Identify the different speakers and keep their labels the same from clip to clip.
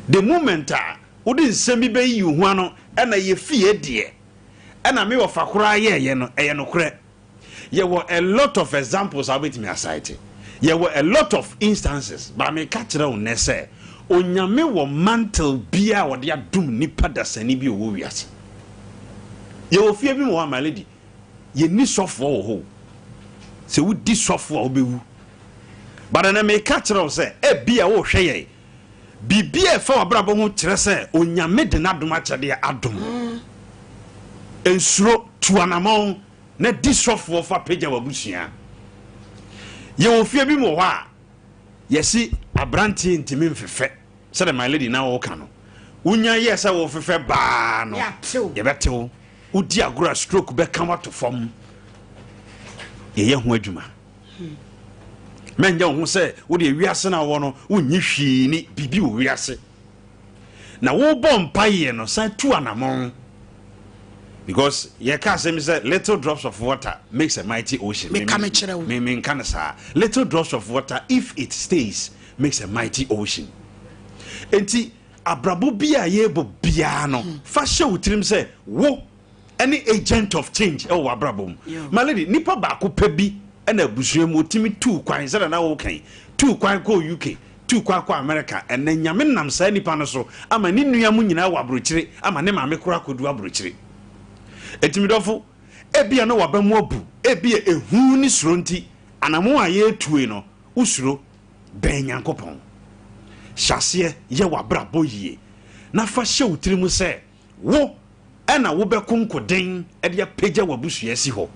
Speaker 1: the moment wouldn't send me by you one and a fear dear and I may of a cry ye no cre. There were a lot of examples of it me aside. There were a lot of instances, but I may catch it on Nesse. Onyame wo mantle bia wo de adum nipa da sani bi wo wiase. Ye wo fie bi mo my lady. Ye ni sofo wo ho. Se wo di sofo wo bewu. But na me catch it on say e bia wo hwe ye. Bibia fa obrabo ho kire say onyame de na adum achede adum. Ensuro tuanamon na di sofo fa peja wabusua. Ye wo fie bi mo ho a yesi abranti ntimi mfefe said my lady now o kano unya yes I will fefe ba no ye betew udi agora stroke be come out to form ye ho adwuma menja ho se wo de wiase na wo no unyi hwi ni bibi wo wiase na wo bom paye no san tu anamon because ye ka say me say little drops of water makes a mighty ocean me kan sa little drops of water if it stays makes a mighty ocean. Enti abrabo bia ye bo bia no fa hye wutrim say wo any agent of change e wo abrabo my lady nipa ba ko pa bi na abusuam otimi tu kwan say na wo kan tu kwan ko UK tu kwan ko America and nyame nam sa nipa no so ama ni nua mu nyina wa abrochire ama ne maame kora kodu abrochire etimidofo ebia no wabamu abu ebia ehu ni suronti anamo aye tue no usuro ben yankopon hyase ye wabrabo yie na fa hye wutirimu se wo ena wo be konkoden e de apagya wabusua si ho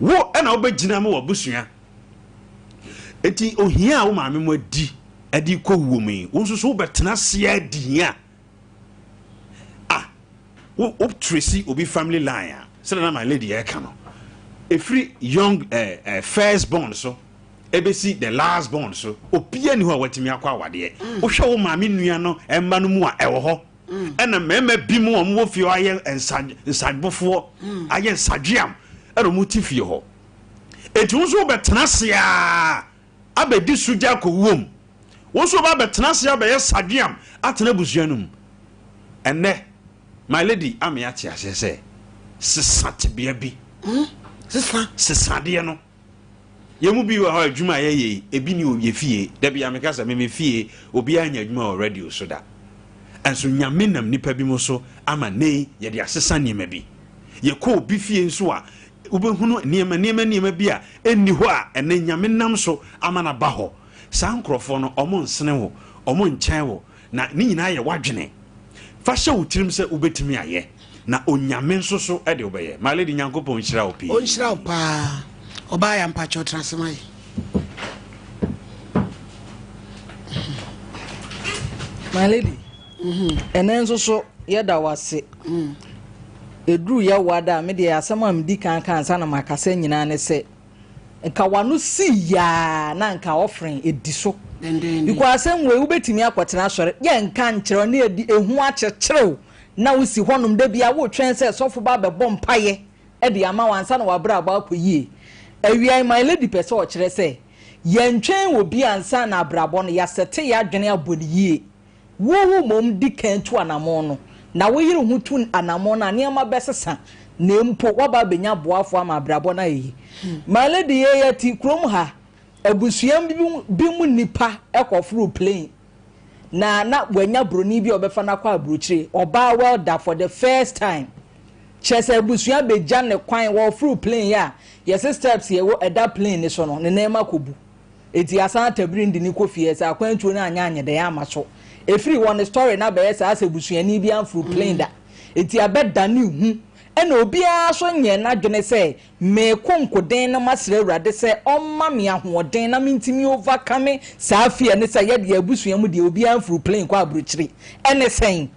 Speaker 1: wo ena wo be gina ma wabusua eti ohia wo maame mo adi adi ko wo mi wo nso so wo betena se adi a wo tracy obi family line so na my lady e ka no a free young first born so ebesi the last born so opia ni ho watimi akwa awade wo hwe wo maame nua no emba no mu a ewo ho ena mema bi mu wo fie aye ensajbofo aye ensajam ero mu ti fie ho etu nso betena se a abedi suja ko wom wo so ba betena se abaye sajam atena busuanum enne my lady ame ati ase se sesate bia bi sesade no yemu bi wa adwuma ye ebi ni oye fie da bia me kasa me fie obi anya adwuma already so da enso nyame nam nipa bi mo so ama nei ye de asesa niema bi ye ko obi fie nso a ubehunu niema bi a enni ho a ene nyame nam so ama na ba ho sa nkrofo no omo nsene ho omo nkyɛn ho na ni nyina ye wadwene fa hye wutirim se ubetimi aye na onyame nso so e de obeye my lady nyankopon hyira opi
Speaker 2: on hyira opa oba ya mpacho transmai
Speaker 3: my lady enen so yeda wase edru ya wada me de asema amdi kan sa na makasa nyina ne se nka wanu si ya na nka offering ediso because we ubetimi akwatena asore ye nka nkyere ne ehu akyekyere na wosi honum da bia wo twen se sofo ba be bom paye e de ama wansa na wabra ba akoyie awia my lady pese o kyere se ye ntwen wo bi ansa na abrabo no ya sete ya adwene abodie wo mom di kan tu anamo no na wo yire hu tu anamo na ne ma besesa na mpo waba benya boafo ama abrabo na yi my lady ye ti krom ha abusuam bi mu nipa ekofuru plane na wanya broni bi obefa na kwa abrochire oba well da for the first time chese abusuam beja ne kwan wo furu plane ya yes steps ye wo eda plane ni so no ne nema kobu eti asan tabiri ndi ni kofie sa kwantuo na anya anya de ya maso efiri one story na be yes as abusuani bi am furu plane da eti abeda ni hu ena obia so nye na dwene se me konkoden na masere awrade se omma me ahoden na mentimi overcome saafia ne se yede abusuamu de obia amfuru plane kwa abrochire ene sen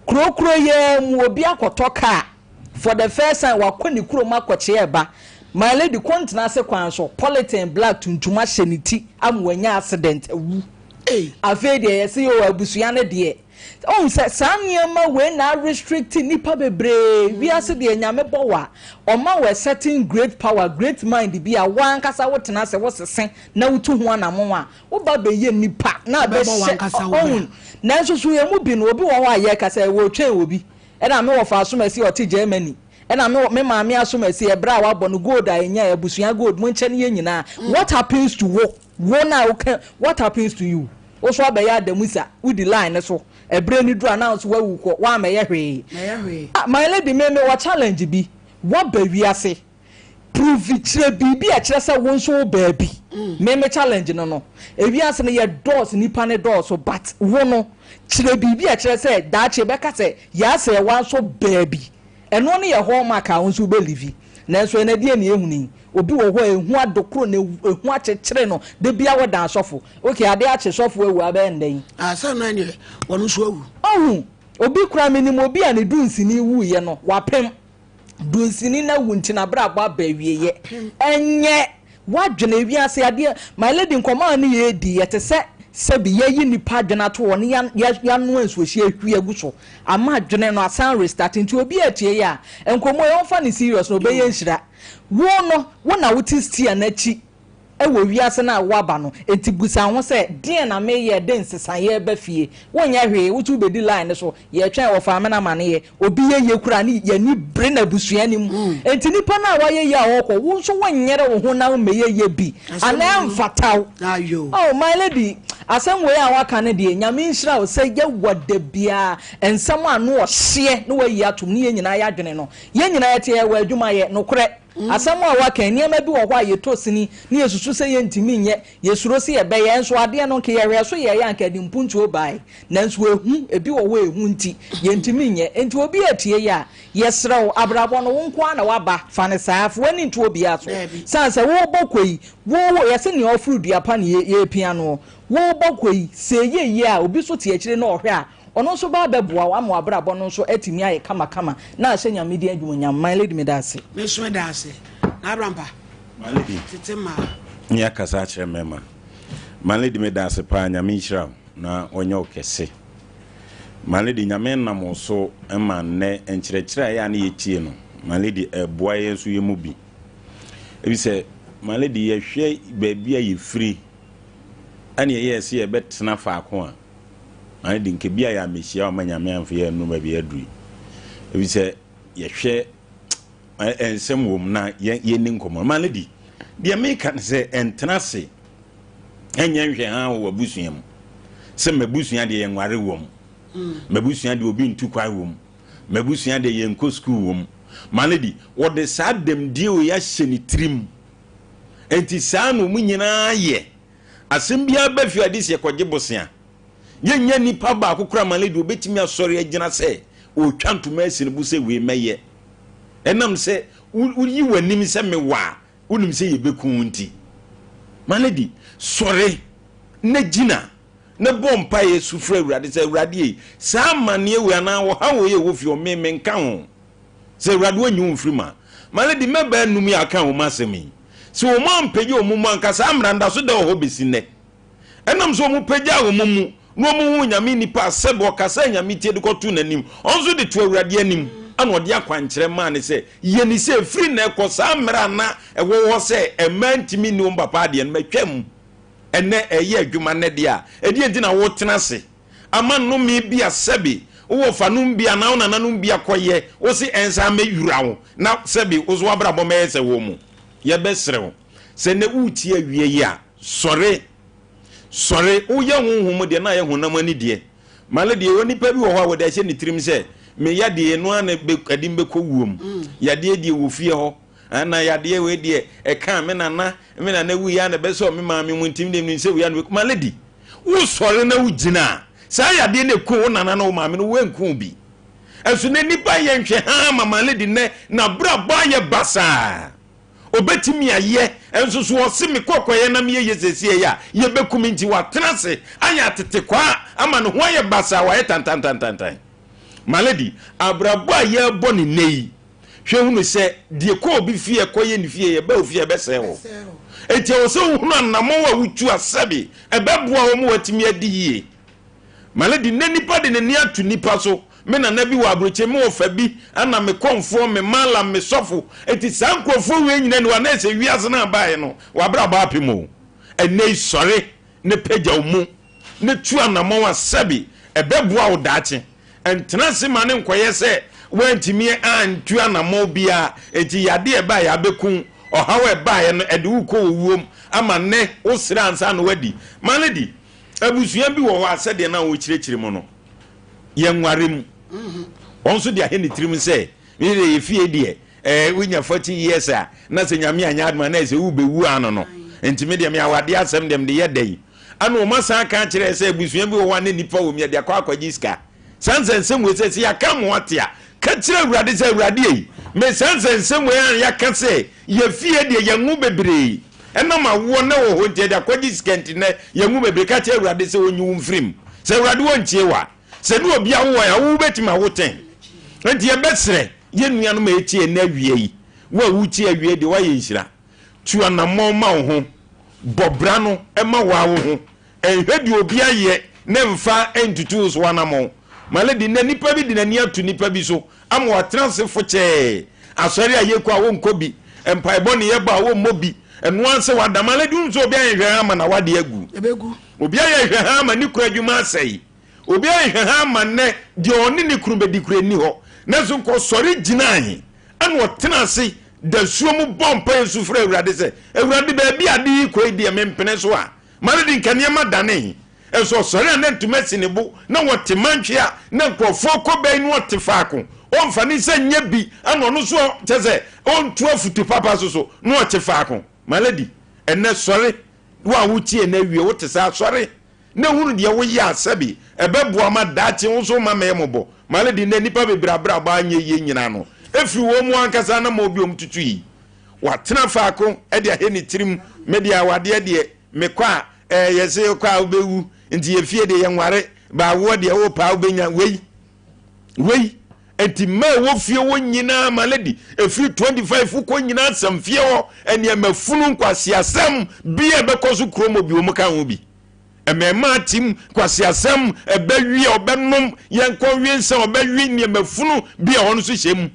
Speaker 3: krokro ye mu obia kotoka for the first time wakoni kuro makoche eba my lady kontena se kwan so politan black tuntuma hyeniti amwanya accident awu afede ye se yo abusua ne de on se saniema we na restrict nipa bebre we ase de nyame bowa oma we certain great power great mind bi a wan kasa wotena se wosesen na wutu ho anamo a wo ba be ye nipa na be on nanso so ye mu bi no obi wo ho aye ka say wo twen obi e na me wo fa asomasi o te Germany e na me maame asomasi e bra wa bɔ no gold a enya abusua gold mo nche ne ye nyina what happens to wo na what happens to you wo so abeya adamusa wo di line so ebre ni dru announce wa wu ko wa meye hwe my lady me wa challenge bi wa ba wiase prove kire bibi a kire se wo nso ba bi me challenge no ewiase no ye doors nipa ne doors but wo no kire bibi a kire se da che be ka se ya se wa nso ba bi eno no ye ho maka wo nso be live na so na die ne ehuni obi wo ho ehu adokro na ehu akekere no de bia wo dan sofo okay ade ache sofo ewu abe ndan
Speaker 2: asa na ne wono so ewu
Speaker 3: ohu obi kura minimum obi a ne dunsini wu ye no wapem dunsini na wunti na bra ba bawieye enye wadwene wiase ade my lady nkoma ne ye di yete se bi ye nipa dwena to won ya no ansuohie ahwi agu ama adwene no asan restarting to obi atie ya enkomo ye onfa ne serious no be ye nhira wo na wuti stia na chi ewo wiase na waba no etibusa ho se den na me ye den sesan ye ba fie wonya hwe wutu bedi line so ye twen wo fa me na mane ye obi ye kura ni ye ni bre na busua ni mu enti nipa na wa ye ya wo ko wo so wonyere wo ho na me ye bi ana mfataw
Speaker 2: ayo
Speaker 3: oh my lady asem we a waka ne de nyame nhira wo se ye wada bia ensam anu o hye no wa yi atum ne ye nyina ya dwene no ye nyina ye te ye wa adwuma ye no kore asam a waka niema bi wo ho a ye tosini ne yesusu se ye ntimi nye yesuro se ye be ye enso ade no ke ye hwe so ye ya nka di mpuntu obai nanso ehu ebi wo ehu nti ye ntimi nye enti obi atie ya yesrew abrabo no wonko na waba fane saafo wani ntu obi aso sanse wo bokoi wo yese ne ofru duapa ne ye piano wo bokoi se ye a obi so tie akire na ohwe a ono so ba beboa wa mo abrabo no so atimi aye kama na ahye nyame di adwunya my lady me dase
Speaker 2: me so dase na abrampa
Speaker 1: my lady
Speaker 2: titema
Speaker 1: nya kasa akire mema my lady me dase pa nyame nhira na onye okese my lady nyame nam so ema ne enkyerɛkyerɛ ya na yetie no my lady eboa yesu ye mu bi ebi se my lady ye hwe baabi a ye free ani ye se ye betena faako a my lady nke bia ya mehia o manyame amfe ye no ba bi adui ebi se ye hwe ensem wom na ye ni nkomo my lady de me kan se entena se enye nhwe ha wo abusua mu se mabusua de ye nware wom mabusua de obi ntu kwai wom mabusua de ye nko school wom my lady what the sad dem deal ya hyeni trim enti saa no mu nyina ye asem bia ba fi ade se kɔgye bosia yenya nipa ba akokora my lady obetimi asɔre agina se o twantuma asine bu se we meye enam se uyi wanim se mewa unim se yebekun nti my lady sɔre na gina na bompa ye sufra awurade se awurade yi saa mane ewe ana wo ha wo ye wo fi o me nka ho se awurade wanyu mfrima my lady meba num ya kan wo masemi se wo man pege o mumu anka saa mranda so da ho besine enam so mu pege a wo mumu no mu hu nyame nipa sebo kasa nyame tie de kotu nanim onzo de to awurade anim ana ode akwankyere ma ne se ye ni se free na ekɔ saa mra na ewo wo se emantimi ni papa de en matwam ene eye adwuma ne de a edi enti na wo tena se ama no mi bia sebi wo fa no bia na na no bia koye wo se ensa ma yura wo na sebi wo so abrabɔ ma yese wo mu ye besrew se ne uti awie yi a sɔre wo ye honhom de na ye honam ani de male de woni pa bi wo ho a wo da hye ni tirim se me yade no ana be adim be ko wuom yade de wo fie ho ana yade we de e kan me nana wu ya na be so me maame mu ntim de nse wu ya no male di wo sɔre na wo gina saa yade ne ko wo nana na wo maame no wo enku bi esu ne nipa ye nhwe ha male di ne na bra ba ye basa obetimi aye enso so osimi kokoye na me yesesie ya ye bekumi nti watenase anya tete kwa ama no ho ye basa wa ye tantantantantan maledi abrabo aye boni nei hwe hunu se die ko obi fie koye ni fie ye ba ofie be se ho enti o se hunu anamo wa wutu asabi ebeboa wo mu watimi adi maledi ne nipa de ne atu nipa so me na nabi wa abroche me ofa bi ana me konfo me mala me sofo eti sankrofo we nyina ne wa na se wiase na baaye no wa bra ba apemo enei sore ne pagya mu ne tu anamo wa sabi ɛbɛboa wo daakye ɛntena se ma ne nkɔyɛ sɛ wantimi antu anamɔ bia enti yade ɛba ya bɛku ɔhaw ɛba no ɛde wo kɔ wuom ama ne wo sere ansa no wadi maledi abusua bi wɔ hɔ asɛdeɛ na wo kyerɛkyerɛ mu no yɛnware mu ɔnso de ahɛ ne tirim sɛ ne yɛ fie deɛ wonya 40 years a na sɛ nyame anya adoma na sɛ wo bɛwu ano no ntimi deɛ me awade asɛm dem de yɛ dai ana o masa ka kyerɛ sɛ abusua bi wɔ hɔ ne nipa wɔ mi de akɔ akɔgye sika sansensɛm we sɛ yɛaka mo ate a ka kyerɛ awurade sɛ awurade yi me sansensɛm we a yɛaka sɛ yɛ fie deɛ yɛnwo bebree ɛnam awoɔ na wɔ hɔ nti de akɔgye sika nti na yɛnwo bebree ka kyerɛ awurade sɛ onyi wo mfirim sɛ awurade wɔntie wa sɛ ne obi awo a wo betimi awoten nti yɛbɛsrɛ yɛnua no ma etie na awie yi wo a wutie awie de wa yɛ nhyira tu anamɔ ma wo ho bɔbra no ɛma wa wo ho ɛhwɛ de obi ayɛ ne mfa entutu so anamɔ maledi na nipa bi de nani atu nipa bi so ama watena se fo kyɛ asɔre a yɛkɔ a wo nkobi empaebɔ ne yɛbɔ a wo mmobi ɛno anse wada maledi nso obi ayɛ ama na wade agu
Speaker 2: ebegu
Speaker 1: obi ayɛ ama ne kura adwuma asɛe obi ayɛ ama ne de ɔne ne kuru bedi kura ni hɔ na so kɔ sɔre gyinae ana ɔtena se da suo mu bompa yesu fra awurade sɛ awurade ba bi ade yi kɔ di empene so a maledi nkanema dane eso sɔre na ntuma sinebo na wɔte mantwe a na nkɔfo kɔbɛn no wɔte faako ɔmfa ne sɛ nya bi ana ɔno so kyɛ sɛ ɔntu afutu papa so na wɔte faako maledi ɛnɛ sɔre wo a wotie na wie wote sa sɔre na hunu deɛ woyɛ asabi ɛbɛboa ma daakye wo so ma mɛmɔbɔ maledi na nipa bebrabra ba anya yie nyina no efiri wo mu ankasa na ma obi omtutu yi watena faako ɛde ahɛ ne tirim media wade de mekɔ a yɛse kɔ a wobɛwu nti yɛfie de yɛnware ba wo de wo pa wobɛnya wei enti ma wo fie wo nyina maledi efiri 25 ko nyina asam fie ho ene mafunu nkwase asam bia bɛkɔ so kromo bi wo mu ka ho bi emema tim kwase asam ɛbɛwie ɔbɛnom yɛnkɔ wie nsa ɔbɛwie ne mafunu bia ho no so hyɛm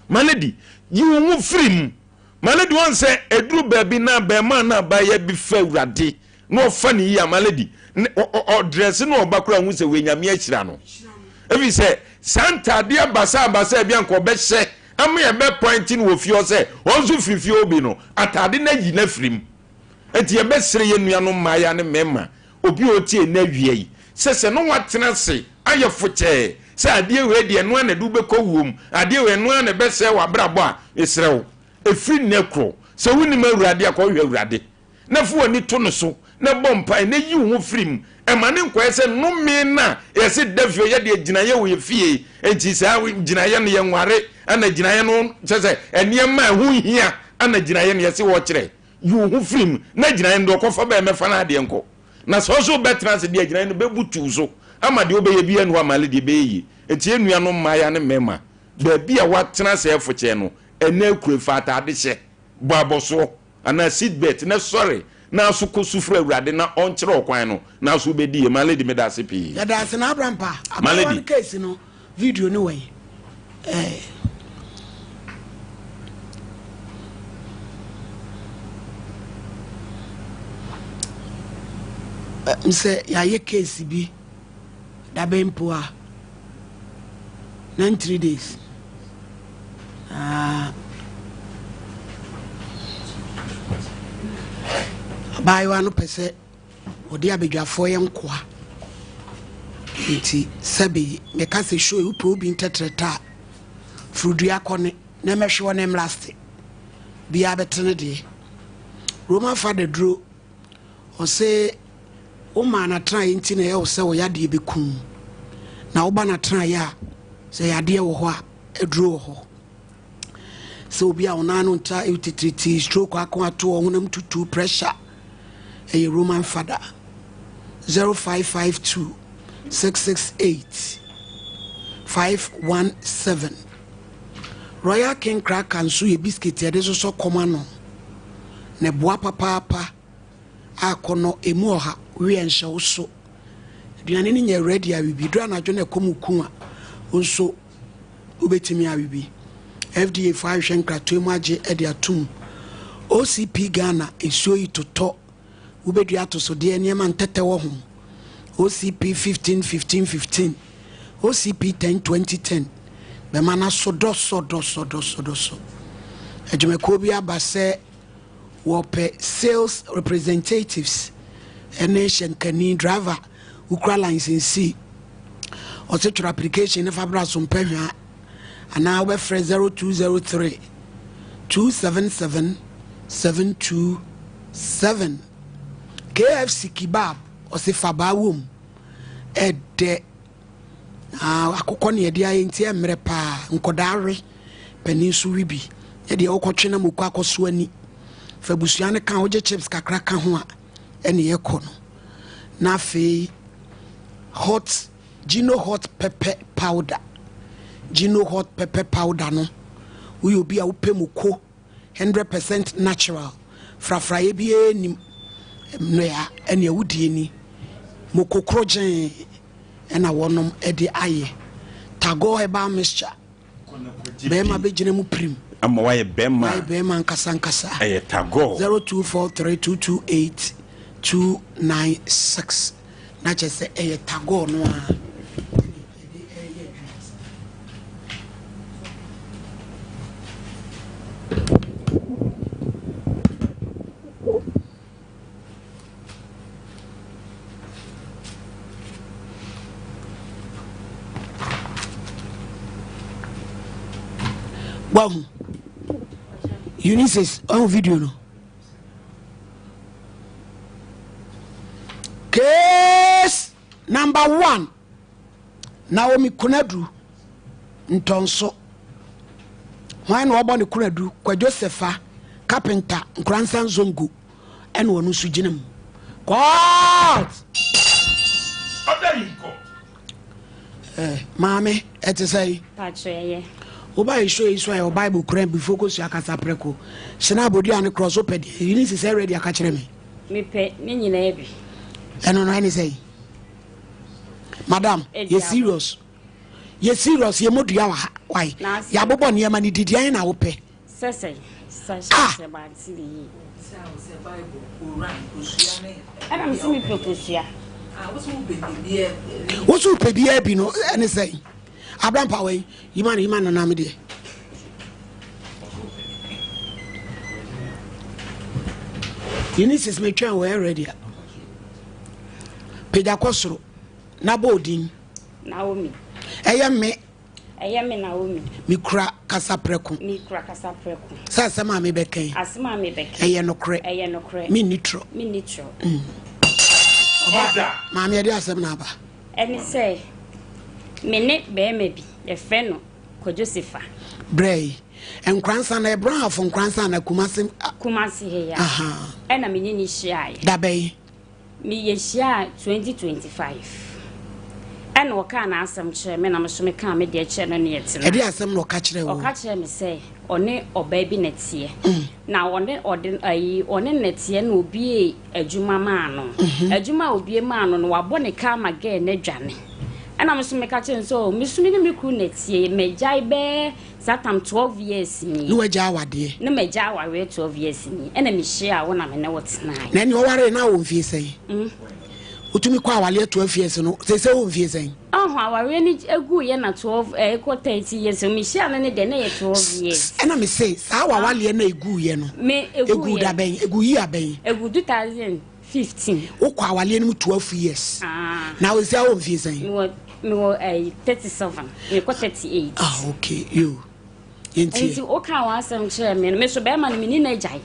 Speaker 1: maledi yiwu firim maledi won sɛ eduru baabi na bɛma na ba ya bi fa awurade no fani ya maledi o dress no obakura hu se wenyame akyira no ebi se santa de abasa bia nko be hye am ye be pointing wo fio se onzu fifio obi no atade na yi na firim enti ye be sere ye nua no maya ne mema obi otie na wie yi se no watena se aye foche se ade we de no na du be kowum ade we no na be se wa brabo a esrew efiri nekro se wuni ma awurade akɔhwe awurade na fu ani to no so na bompa na yi wo firim e ma ne nkoye se no me na yesi davio ye de ginaye wo ye fie enti sa ginaye no ye nware ana ginaye no se enema hu hia ana ginaye no yesi wo kire yi wo firim na ginaye ndo kofa ba mefa na ade nko na so so betrans de ginaye no bebutu so ama de obeye bia no amale de beyi enti enua no maya ne mema ba bia watena se efoche no ena akure ata ade hye baboso ana seatbelt na sorry na so ko sufra awurade na onkyere okwan no na so bedi ye maledi medase pi
Speaker 2: ya da se na abrampa maledi case no video ni wey mse ya ye case bi da bempo a 93 days bayo no pese odi abedwafo ye nkoa nti sabi me ka se show upo obi ntetreta frudu akone na mehwe won last bia betene de Roman father dro o se o ma na tran nti na ye o se o yade bekum na wo ba na tran ya se yade wo ho a edro ho so obi a ona no nta e stroke akon ato honam tutu pressure a Roman father 0552 668 517 Royal King Crack and Sue biscuit ya deso so komano ne boa papa akono emu oha we enhye wo so duane ni nya ready a bibi do anadwo na komuku a onso ubetimi a bibi FDA 5 hwenkra to emu age e de atum OCP Ghana esuo yi toto ubedua to so de niam ntete wo ho OCP 15 OCP 10 bemana sodo adwumako bi abase wope sales representatives ene shenkani driver ukra license o se tro application if abra so mpehwa ana we free 0203 277 727 KFC kebab o se fabawum ede akokɔ ne yɛde ayɛ nti emre pa nkodare penisu wibi yɛde okɔtwe na mokɔ akɔso ani fa busua ne kan oje chips kakra ka ho a ene yɛkɔ no na afei Gino hot pepper powder no we obi a wopɛ moko 100% natural frafraye bi enim no ya ene awudie ni moko krogen ena wonom ede aye tago heba mixture bema bejine mu prim
Speaker 1: ama waye bema
Speaker 2: nkasa
Speaker 1: eye tago
Speaker 2: 0243228296 na chese eye tago no a Well, Eunice on video no. Case number 1. Naomi Kunadu Ntonso. When obo ne Kunadu kwa Josepha carpenter Nkransan Zongo and wonu sujinem. God. Mame, et say
Speaker 4: Patche.
Speaker 2: Oba show your Bible crane before go to Akasa Preco. Sena body and cross open. You need to say ready a catcher me.
Speaker 4: Me pay Nini Navy.
Speaker 2: And on any say, Madam, you're serious. You're serious, you're more why? Yabobon Yamani did I will pay.
Speaker 4: Sessay, such about silly. And I'm seeing propose here.
Speaker 2: What's who pay the Abino and say? Abraham Power, Iman and Namide. You need to make sure we're ready. Pedacosro, Nabodin,
Speaker 4: Naomi.
Speaker 2: I am me
Speaker 4: Naomi.
Speaker 2: Mikra Casapreco.
Speaker 4: Mikra Casapreco.
Speaker 2: Sassama me became.
Speaker 4: Asma me became.
Speaker 2: A yano cre. Minitro. Mammy, I dare some naba.
Speaker 4: And say, Minute bear maybe, a friend, Josepha.
Speaker 2: Bray, and grandson a brown from grandson a Kumasi
Speaker 4: here. Aha. And a mini shy.
Speaker 2: Dabe.
Speaker 4: Me a shy 2025. And what can ask some chairman, I'm sure me come with their chairman yet.
Speaker 2: I dare some no catch them
Speaker 4: or catch them say, or ne or baby next year. Now on it or next year will be a Juma man. A Juma will be a man on what bonnet come again, ne Johnny. And I'm so catching so Miss Miniku next year may jai bear Satam 12 years in me. No Jawa dear. No may Jawa wait 12 years in me. And share when I'm in what's nine.
Speaker 2: Then you are now if you say. Utumi kwa wale 12 years no say say won fie sen
Speaker 4: I really egu ye na 12 30 years so me share na de na 12 years
Speaker 2: and I say sa wa wale na egu ye no
Speaker 4: me
Speaker 2: egu da ben egu yi aben
Speaker 4: egu 2015
Speaker 2: wo kwa wale no 12 years now is say won fie sen
Speaker 4: me 37 me 38
Speaker 2: okay you yenti
Speaker 4: o ka wa asem chere me so be ma me ni na jai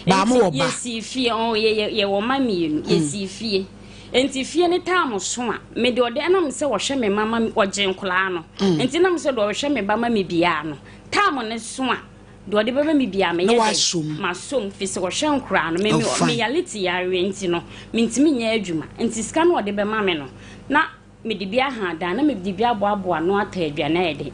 Speaker 2: ba mo wo ba
Speaker 4: yesi fie ye wo ma me yesi fie enti fie ne taamo so a me de ode anam se wo hwe me mama oje nkola no enti nam se do wo hwe me ba ma me bia no taamo ne so a de ode baba me bia me ye ma som fi se wo hwe nkora no me reality ya enti no me ntimi nya adwuma enti ska no ode be ma me no na me de bia ha da na me de bia boaboa no ata aduana edi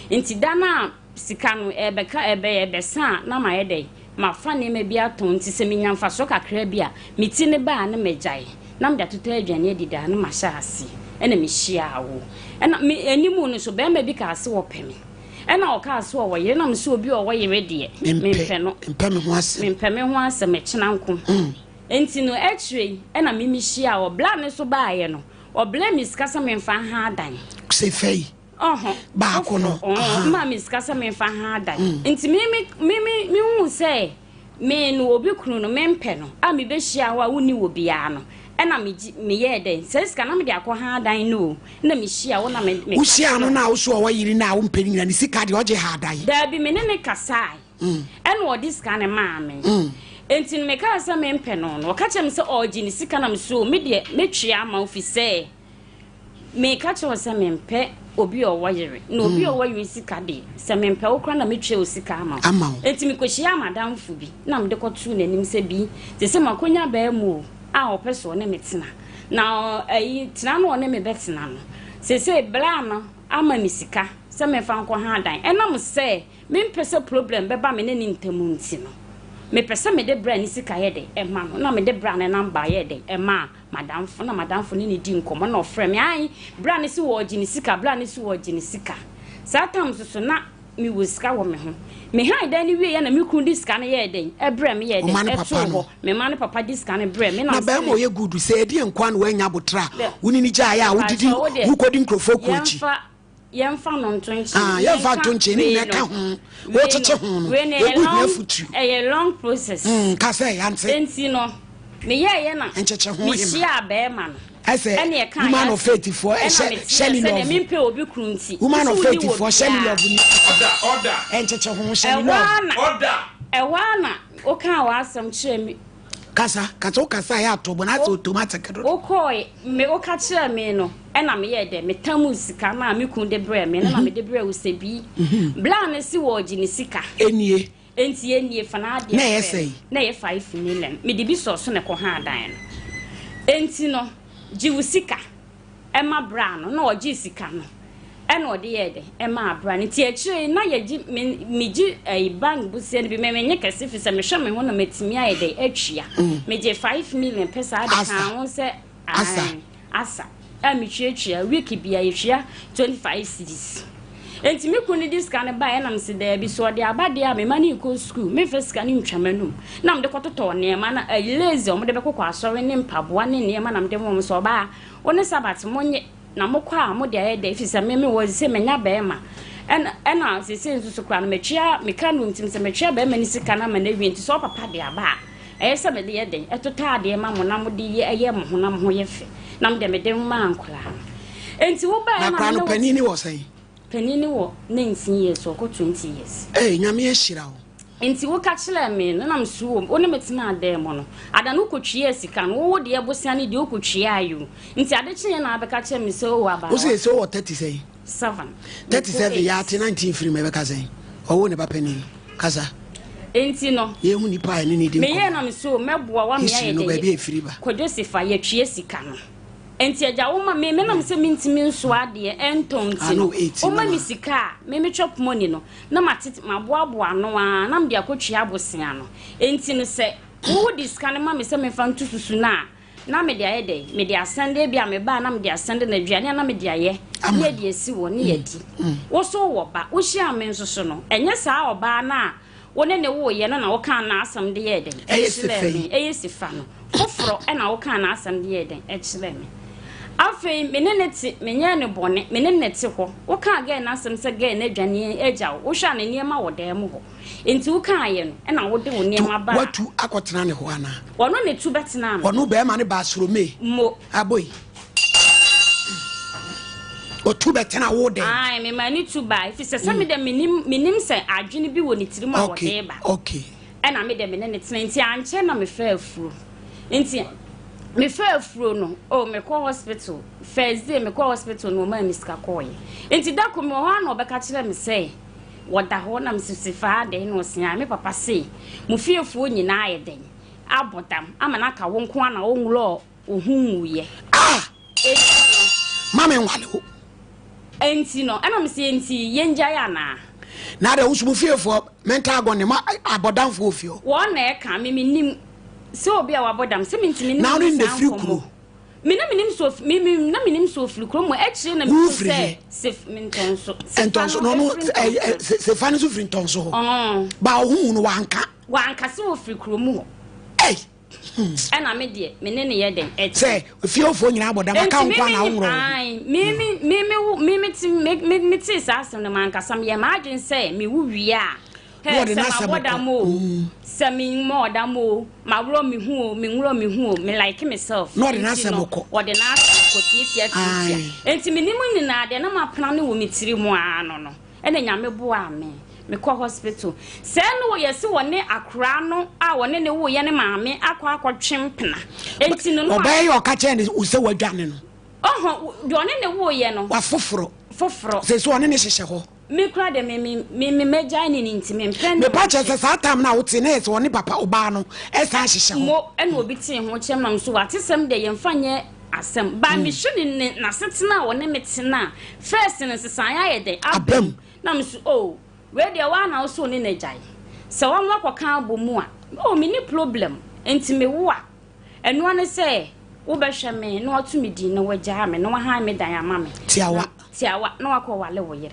Speaker 4: enti da na sika no ebeka ebe sa na ma ye de ma fa ne me bia ton enti se me nya mfa so kakra bia me ti ne ba na me gyae nam da tutu aduane di da na ma sha ase ena me hia wo ena me enimu no so be ma bi ka ase wo peme ena o ka ase wo yere nam so obi o wo yere de me mpe no
Speaker 2: mpe me ho ase
Speaker 4: me chena nko enti no etre ena me hia wo bla ne so ba ye no o blame is kasa me fa ha dan
Speaker 2: se fei ba ko no
Speaker 4: ma me kasa me fa ha dan nti me hu say me no obi kunu no mempe no a me be hia wa woni wo bia no ena me ye den se ska na me de akọ ha dan no na me hia wo na me
Speaker 2: wo hia no na wo so wa yiri na wo mpeni na ni sika de oje ha dan
Speaker 4: da bi me ne kasai ena o dis ka ne ma me enti me ka sa me mpe no no ka chem se oji ni sika na me so me de metwe ama ofise me ka che o se me mpe obi o wayere no obi o wayu sika de se me mpe okra na metwe o sika ama enti me kohia madam fu bi na me de kotu na nim se bi se makonya ba mu a opeso ne metena na ayi tena no ne me betena no se bla no ama me sika se me fa nko ha dan enam se me mpese problem beba me ne ntamu nti no me pese me de bra ni sika ye de e ma no na me de bra ne number ye de e ma madam fo ni di nkomo na ofre me ai bra ne si wo oji ni sika bra ne si wo oji ni sika satam so na mi wo sika wo me ho me han dan ni wie ya na me kun di sika ne ye de e bra me ye de e to ho me ma ne papa di sika ne bra me na
Speaker 2: ba mo ye gudu se e di nkwa no anya botra woni ni ja ya wo didi wo kodi nkrofo ko chi
Speaker 4: yemfa no ntonchi
Speaker 2: yemfa ntonchi ni na ka ho wo tete ho no
Speaker 4: a long process
Speaker 2: ka say yanse
Speaker 4: enti no me ye na
Speaker 2: encheche ho
Speaker 4: me hia be ma no
Speaker 2: ese woman of faith for shelly love
Speaker 4: me mpe obi krunti
Speaker 2: woman of faith for shelly love
Speaker 1: order
Speaker 2: encheche ho shelly love
Speaker 1: order
Speaker 4: ewana o kan wa asam kire mi
Speaker 2: kasa ya tobo na automatic do
Speaker 4: okoi me o ka kire me no ena me ye de me tamu sika na me kun de bre me na me de bre wo sebi bla na si wo ji ni sika
Speaker 2: enie
Speaker 4: enti fana de
Speaker 2: na yesei
Speaker 4: na ye 5 million me de bi so ne ko ha dan no enti no ji wo sika e ma bra no na o ji sika no ena o de ye de e ma bra ni ti akire na ye ji me ji bank bu se bi me nye kase fi se me hwe me ho na metimi aye de atwia me je 5 million pesa de kan won se asa mi twetwea week bia yetwea 25 cedis enti me kunu dis kan ba na mse da bi so de abade a me mani ko school me first kan ntwamanum na mde kototo ne ma na lazy o mde be kokọ asore ne mpaboa ne ma na mde mo so ba woni sabat monye na mokwa a mode aye da ifisa me wo se menya ba ma ena se nsusu kwa na metwea me kanu ntim se metwea ba ma ni sika na ma na wi nti so papa de aba se me de ye den etota de ma mo na mo de ye mo ho na mo ye fe nam de me de ma ankola enti wo ba
Speaker 2: na no panini wo sai
Speaker 4: panini wo 19 years or 20 years
Speaker 2: nyame ehira wo
Speaker 4: enti wo ka kire me no nam suwo wo ne metina ade mo no ada no kotwie sika no wo de ebosia ne de okotwie ayu enti ade kye na abeka kire me so wo aba
Speaker 2: wo se so wo 30 say 37 ya 19 free me beka say owo ne ba panini kasa
Speaker 4: enti no
Speaker 2: ye hu ni pa ni di
Speaker 4: me ye na me so meboa wa me ya
Speaker 2: no ba bi efiri ba
Speaker 4: ko Joseph ye twie sika no enti aja wo ma me na me se mintimi nso ade entonti o ma mi sika me chop money no na matete maboaboa no a na me de akotwe abosia no enti no se wo discan ma me se me fa ntususu na me de aye de me de asende bia me ba na me de asende na aduane na me de aye ye de esi wo ne ye di wo so wo ba wo hia me nso so no enye saa oba na wone ne wo ye na wo kan na asam de ye de eyesifa no foforo na wo kan na asam de ye de echile me afei meneneti menye ne bone meneneti ho wo kan ga na asam se ga na adwane eja wo hwa ne niema wo da mu ho enti wo kan ye no na wo de wo niema ba
Speaker 2: watu akotena ne ho ana
Speaker 4: wono ne tu betena no
Speaker 2: wono be ma ne ba soro me
Speaker 4: mo
Speaker 2: aboy o tu betena wo de
Speaker 4: ai me mani tu ba if se me de minim se adwene bi wo ne tirimu a wo de ba
Speaker 2: okay
Speaker 4: na me de meneneti enti anche na me fa afuro enti me fa afuro no me call hospital first day me call hospital no ma miska koye enti da ko me ho na obeka kire me say woda ho na msisifa de no sia me papa say mu fiefuo nyina ayeden abodam ama na ka wo nko na wo nwuro ohunwuye
Speaker 2: mama nwale ho
Speaker 4: enti no na me say enti yenja ya
Speaker 2: na da usu mu fiefuo mental agone ma abodam fo ofio
Speaker 4: wo na e ka me nim so obi a wabodam se mintimi
Speaker 2: na no the free kuro
Speaker 4: minim so free kuro mo ekire na mi say sef mintonso
Speaker 2: entonso no se fani so free entonso ba ohun no wanka
Speaker 4: se o free kuro mo And I made it, Menene Yeden.
Speaker 2: Say, if you're for your abode, I can't go
Speaker 4: me ask the man, because some imagine say, me who we are. What Sammy more than more, my room, me like myself.
Speaker 2: Not in answer,
Speaker 4: what the last and to minimum in that, then I'm planning with me 3 more, no. And then I'm a boy, me call hospital. Send no yes, one near a crown, I want any way, any mammy, aqua chimpna. And to no
Speaker 2: obey your catcher is so well done.
Speaker 4: Oh, you're in the way, you know.
Speaker 2: What for?
Speaker 3: Says
Speaker 2: one in a show.
Speaker 4: Me cried me joining into me.
Speaker 2: The patches at time now, it's in it, one papa Obano, as I shall
Speaker 4: more and will be seeing what I'm so at some day and find ye as some. By me shouldn't not sit now or name it now. First in a society, I've been. Now, oh, where the one also in a jay. So I'm not a cowboy more. Oh, many problem. And to me, what? And one say, Ubasha me, no to me, no way jam, and no harm me, diamond. Tiawa, no, I call Wallow.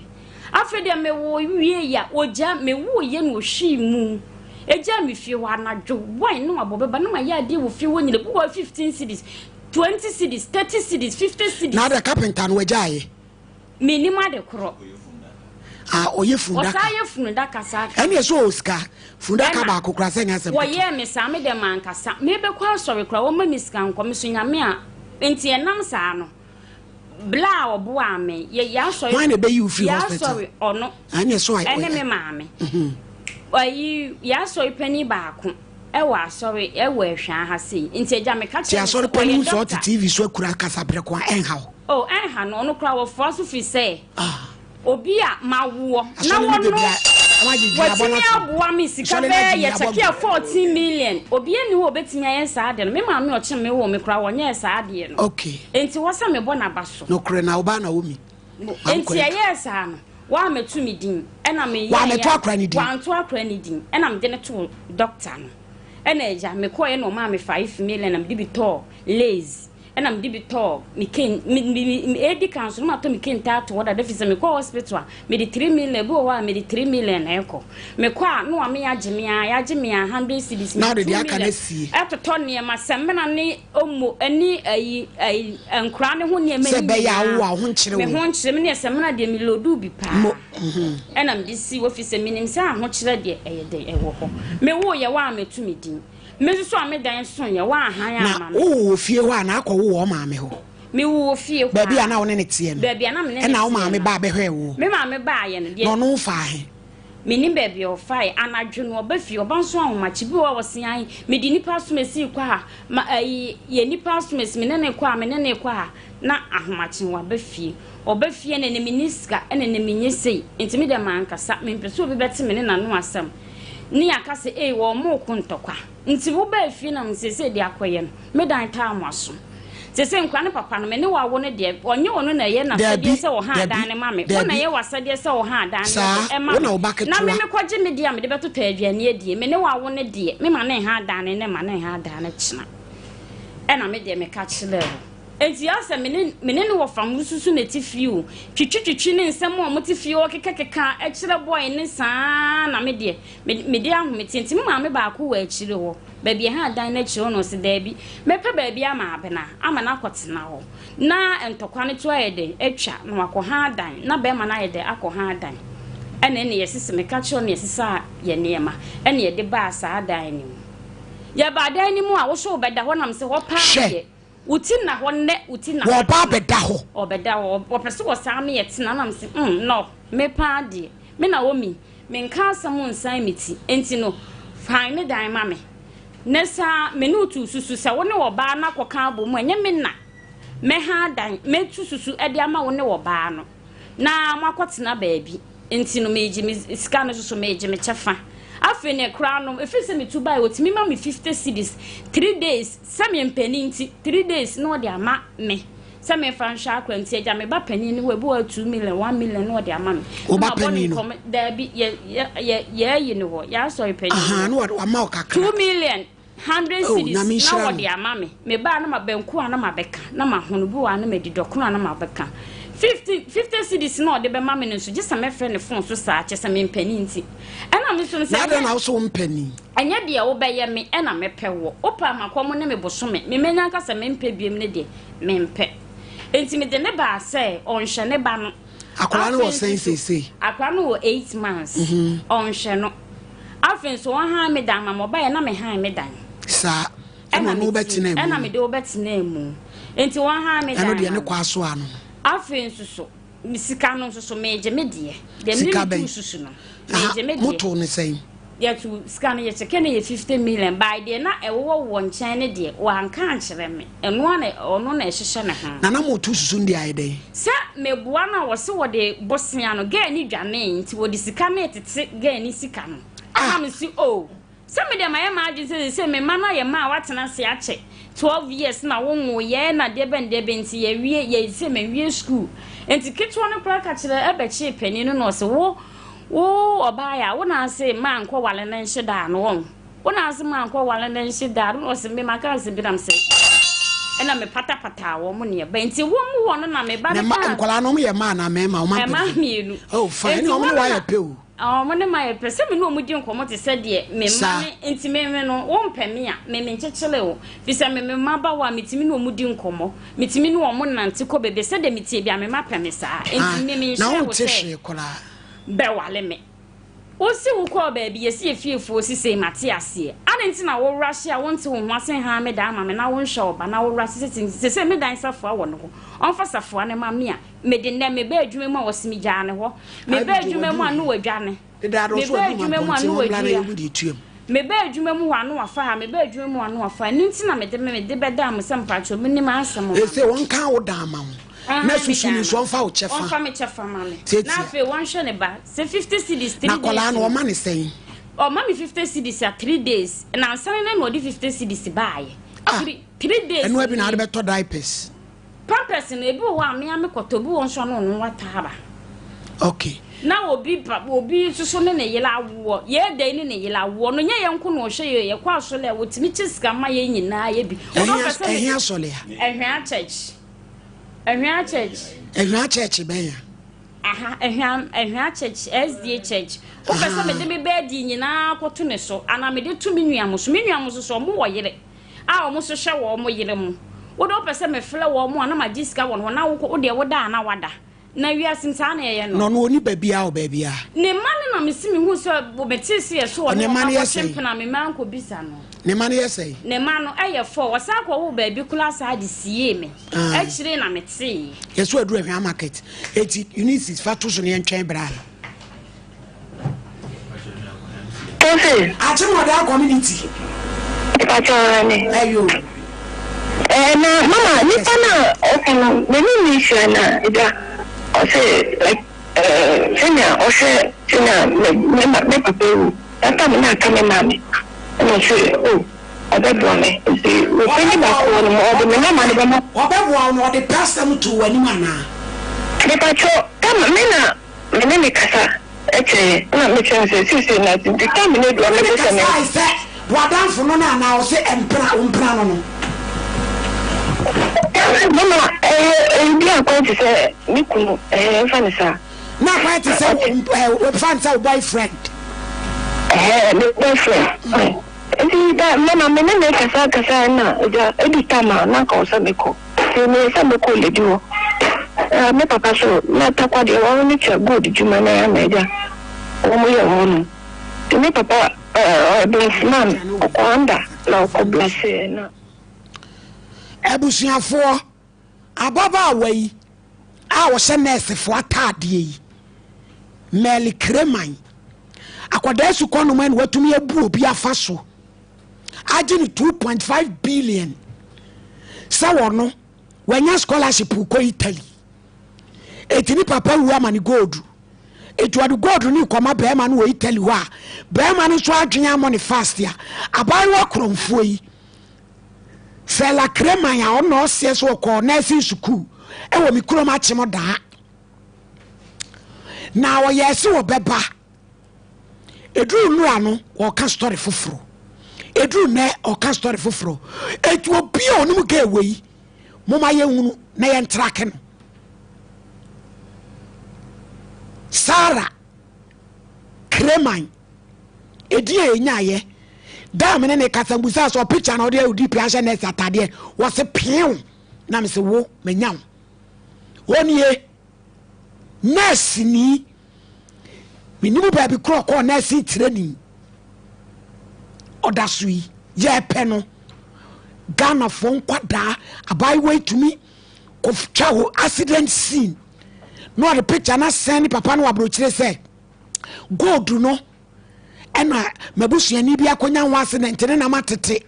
Speaker 4: After them, me wo ya o jam me wo ye no shi mu e jam me fie wa na dwo why no abobe ba no ma ya de wo fie wo nyile bu 15 cedis 20 cedis 30 cedis 50 cedis
Speaker 2: na the carpenter no jaye
Speaker 4: me ni ma de kro
Speaker 2: oye funda
Speaker 4: o sa ye funda kasa
Speaker 2: ene so oska funda ka ba kokra se nya se
Speaker 4: wo ye me sa me de man kasa me be kwa sorry kra wo ma miska nkom so nyame a enti enam sa no bla obo ame ya sorry
Speaker 2: why be you free hospital
Speaker 4: sorry or no
Speaker 2: anya so ai
Speaker 4: ene me maame ayi ya sorry pani baako e wa sorry e wa hwa ha sei nti eja me ka
Speaker 2: ya sorry pani so TV so akura kasa bre kwa enha
Speaker 4: oh enha no kra wo for so fi say obi a mawo na wo no watimi aboa me sika be ye check 14 million obi ani wo betimi ayen saa de no me maame o chim me wo me kra wo nye saa de no
Speaker 2: okay
Speaker 4: enti wo sa me bo na baso
Speaker 2: no kre na oba na wo mi
Speaker 4: enti ayen saa no wa metu mi din ena me
Speaker 2: wa metu akra ni din
Speaker 4: wa nto akra ni din ena me de ne to doctor no ena eja me ko ye no ma me 5 million na me bi to lazy and I'm deep talk, me can Eddie Council, not to me can't tell what I deficit me call hospital, me the 3 million, go me the 3 million echo. Me qua no, me a Jimmy, 100 cities.
Speaker 2: Now the I can see.
Speaker 4: After Tony and my semen, any and crown who near me, me won't seminar semina de Milo do be pa. And I'm this sea officer meaning, sir, much ready a day a walk. Me wo ya wa me to me din. Me so am dan so ye wa han ya ma me
Speaker 2: wo fie wa na akọ wo ma me ho
Speaker 4: me wo fie
Speaker 2: ba bia na wo ne tie no
Speaker 4: ba bia na me ne
Speaker 2: na wo ma me ba be hwe wo
Speaker 4: me ma me ba ye no de
Speaker 2: no no fa he
Speaker 4: me ni ba bia o fa anadwo no ba fie oba so ahomachi bi wo wosen an me di nipa so mesi kwa ye nipa so mesi me ne kwa me ne kwa na ahomachi wa ba fie oba fie ne ne miniska ene ne minyesei ntimi de man kasa me mpeso obi beti me ne na no asam ni akase wo mo kuntokwa nti wo ba fie na msese de akoye no me dan ta amaso sese nkwa ne papa no me ne wa wo ne de onye wono na ye na sede se wo ha dan ne mame wo na ye wasade se wo ha dan ne e ma na me kwaje me de me de beto ta aduane adie me ne wa wo ne de me ma ne ha dan ne ma ne ha dan ne china e na me de me ka chile enti asa me ne wo fam susu na tifie o twitwitwi ne nsem o mo tifie o kekekeka e kire boy ne saa na me de ahometi enti me ma me ba ko wa akire wo ba bia ha dan na kire no se da bi me pe ba bia ma abena ama na kwotena ho na entokwa ne to ayede atwa na wako ha dan na ba ma na ayede akọ ha dan ene ne yesese me ka kire no yesesa ye neema ene ye de ba saa dan ni ya ba dan ni mu a wo so be da ho nam se wo pa ye utina honne utina
Speaker 2: wo ba beda ho
Speaker 4: obeda wo pese wo sa me yetina na mse no me pa de me na wo mi me nka asam nsan meti enti no fine me dan ma me nesa me no tu susu se wo ne wo ba na koka bo mu enye me na me ha dan me tu susu e de ama wo ne wo ba no na makotena baabi enti no meji me sika no so meji me chefa afi ne kra no efise me tu bai otimi ma me 50 cedis 3 days same mpani nti 3 days no de ama me same fansha akra nti eja me ba pani ni we bo 2 million 1 million no de ama me
Speaker 2: o ba pani no
Speaker 4: da bi ye ni ho ya so pani
Speaker 2: aha no wa ma o kakra
Speaker 4: 2 million 100 cedis na wo de ama me ba na ma benku na ma beka na ma hono bu wa na ma di dokuna na ma beka 50 cities no de be ma me no so just am friend phone so sa che me mpani nti ena me so say
Speaker 2: na so mpani
Speaker 4: anya de wo be ye me ena me pe wo opa makomo ne me bosome me menya nka se me mpe biem ne de me mpe enti me de ne ba say on hye ne ba no
Speaker 2: akwara no wo say
Speaker 4: akwara no wo 8 months on hye no afen so ha me dan ma mo ba ye na me ha me dan
Speaker 2: sa ena no betina mu
Speaker 4: ena me de wo betina mu enti wo ha me dan
Speaker 2: eno de ne kwa so ano
Speaker 4: afen so misika no so meje medie de me susu no meje medie
Speaker 2: moto ne sei
Speaker 4: ya tu scan ye cheke ne 50 million by de na ewo wo nchen ne de wa nka ankyere me eno na ono na ehihye ne ha
Speaker 2: na moto susu ndi ayede
Speaker 4: sa mebua na wo se wo de bosia no ga ni dwane nti wo de sika na etete ga ni sika no aha me si o se me de ma ye ma agi se me ma na ye ma watena se ache 12 years na wo mu ye na de ben nti ye wie ye se me wie school enti kitwa no pra ka kire ebechi pani no no se wo obaya wo na se ma nkọ wale na nhida no wo na se ma nkọ wale na nhida no se me maka se bi dam se ena me pata wo mu ne ba enti wo mu wo no na me ba
Speaker 2: na ma nkola no ye ma na me ma o ma
Speaker 4: mienu
Speaker 2: oh fine no me wa ye pe o
Speaker 4: mo ne ma ye pe se me no mu di nkomo te se de me ma ne enti me no wo mpeme a me nchechele wo fi se me ma ba wa metimi no mu di nkomo metimi no mo nante ko bebe se de metie bia me ma peme sa enti me
Speaker 2: na
Speaker 4: nhye
Speaker 2: wo
Speaker 4: wo
Speaker 2: te
Speaker 4: se
Speaker 2: hwe kola
Speaker 4: be wale me osi wo ko ba bi yesi efiefo osi sei mate ase anenti na wo rush a wonte wo ho asen ha me da ama me na wo nhwe oba na wo rush se me dan safo a wo no ho onfa safo na ma me a me de na me ba adwuma mu a wosimi gya ne ho me ba adwuma mu anu wadwane me ba adwuma mu anu wadwane me ba adwuma mu anu wafa ha me ba adwuma mu anu wafa nenti na me de be da am sampacho me ni ma asem
Speaker 2: e se won kan wo da ama wo na susu ni so fa o chefa
Speaker 4: on fa me chefa mame na fe won hwe ne ba se 50 cedis 3 days
Speaker 2: na kola no o ma ne sei
Speaker 4: o ma me 50 cedis ya 3 days na san na no di 50 cedis baaye 3 days
Speaker 2: eno abi na de beto diapers
Speaker 4: pampers na ebi wo ame ame kotobu won so no wata haba
Speaker 2: okay
Speaker 4: na obi susu ne yela wo ye de ne yela wo no nye ye nko no hwe ye kwa so le wo timi chiska ma ye nyina ye bi o no pese
Speaker 2: ehia so le ya
Speaker 4: ehia church ehia church
Speaker 2: ben ya
Speaker 4: aha ehia church SDA church o pese me de me be di nyina kwoto ne so ana me de tu me nuam so mo wo yire a o mo so hwe wo mo yire mu wo do pese me fle wo mo na ma diska wo no na wo de wo da na wada na wiasim sa na ye no
Speaker 2: no oni babia o babia
Speaker 4: ne mane na me simi hu so bo betisi ye so
Speaker 2: ne mane ye sei
Speaker 4: na me man ko bisa no
Speaker 2: ne mane ye sei
Speaker 4: ne man no eye for wasa ko wo baby class adi sie me e kire na me te
Speaker 2: ye so adu ahwa market eti unisis fa to so ne ntwen bra
Speaker 5: Tosi
Speaker 2: achimoda community
Speaker 5: ipachorane
Speaker 2: ayo
Speaker 5: na mama nipa na okano me ni share na ida o say like senior o say senior me papewu ata me na kame mami no say oh obedo me say we think back on mo obe me na ma de mo
Speaker 2: obewo no de person to wani mana
Speaker 5: nipa cho kama me na kasa eche na me chance say na the time me do me say me
Speaker 2: wadanfo no na o say empra no
Speaker 5: mama dia ko ti say mi kunu fanisa
Speaker 2: na kwa ti say fanisa boyfriend
Speaker 5: my boyfriend da mama me na kasa na ja editama na ko sa me ko se me sa me ko le diwo me papa so na takwa de wa ni cha good juma na ya na ja o mo ya wonu me papa bless man ko anda na ko bless na
Speaker 2: abusuafo ababa awai a wo hye nurse fo atade yi meli kreman akwada su kono man watumi abu obi afa so agini 2.5 billion sawo no wanya scholarship ko Italy etini papa wu amani gold etuadu gold ni kwama be ma no wo Italy wa be ma no so adwenya money fast ya abayi wa kromfo yi Fela krema ya ono sie so ko na si suku e wo mi kuro ma chimo da na wo yesi wo beba edru nu ano wo ka story foforo edru ne o ka story foforo etu obi onum ga ewe mo ma ye hunu na ye ntrake no Sarah Kreman Edia Nyaye Damn and a Casambusa or picture and audio deep passion as a tadie was a peon. Nam se wo menyam. 1 year nurse ni minimu baby crow or nurse training. Odasui ye peno Ghana phone kwada abai way to me of chawo accident scene. No the picture na send papa no abrochire say go do no ena mabusu ni bia konya ho accident ne na matete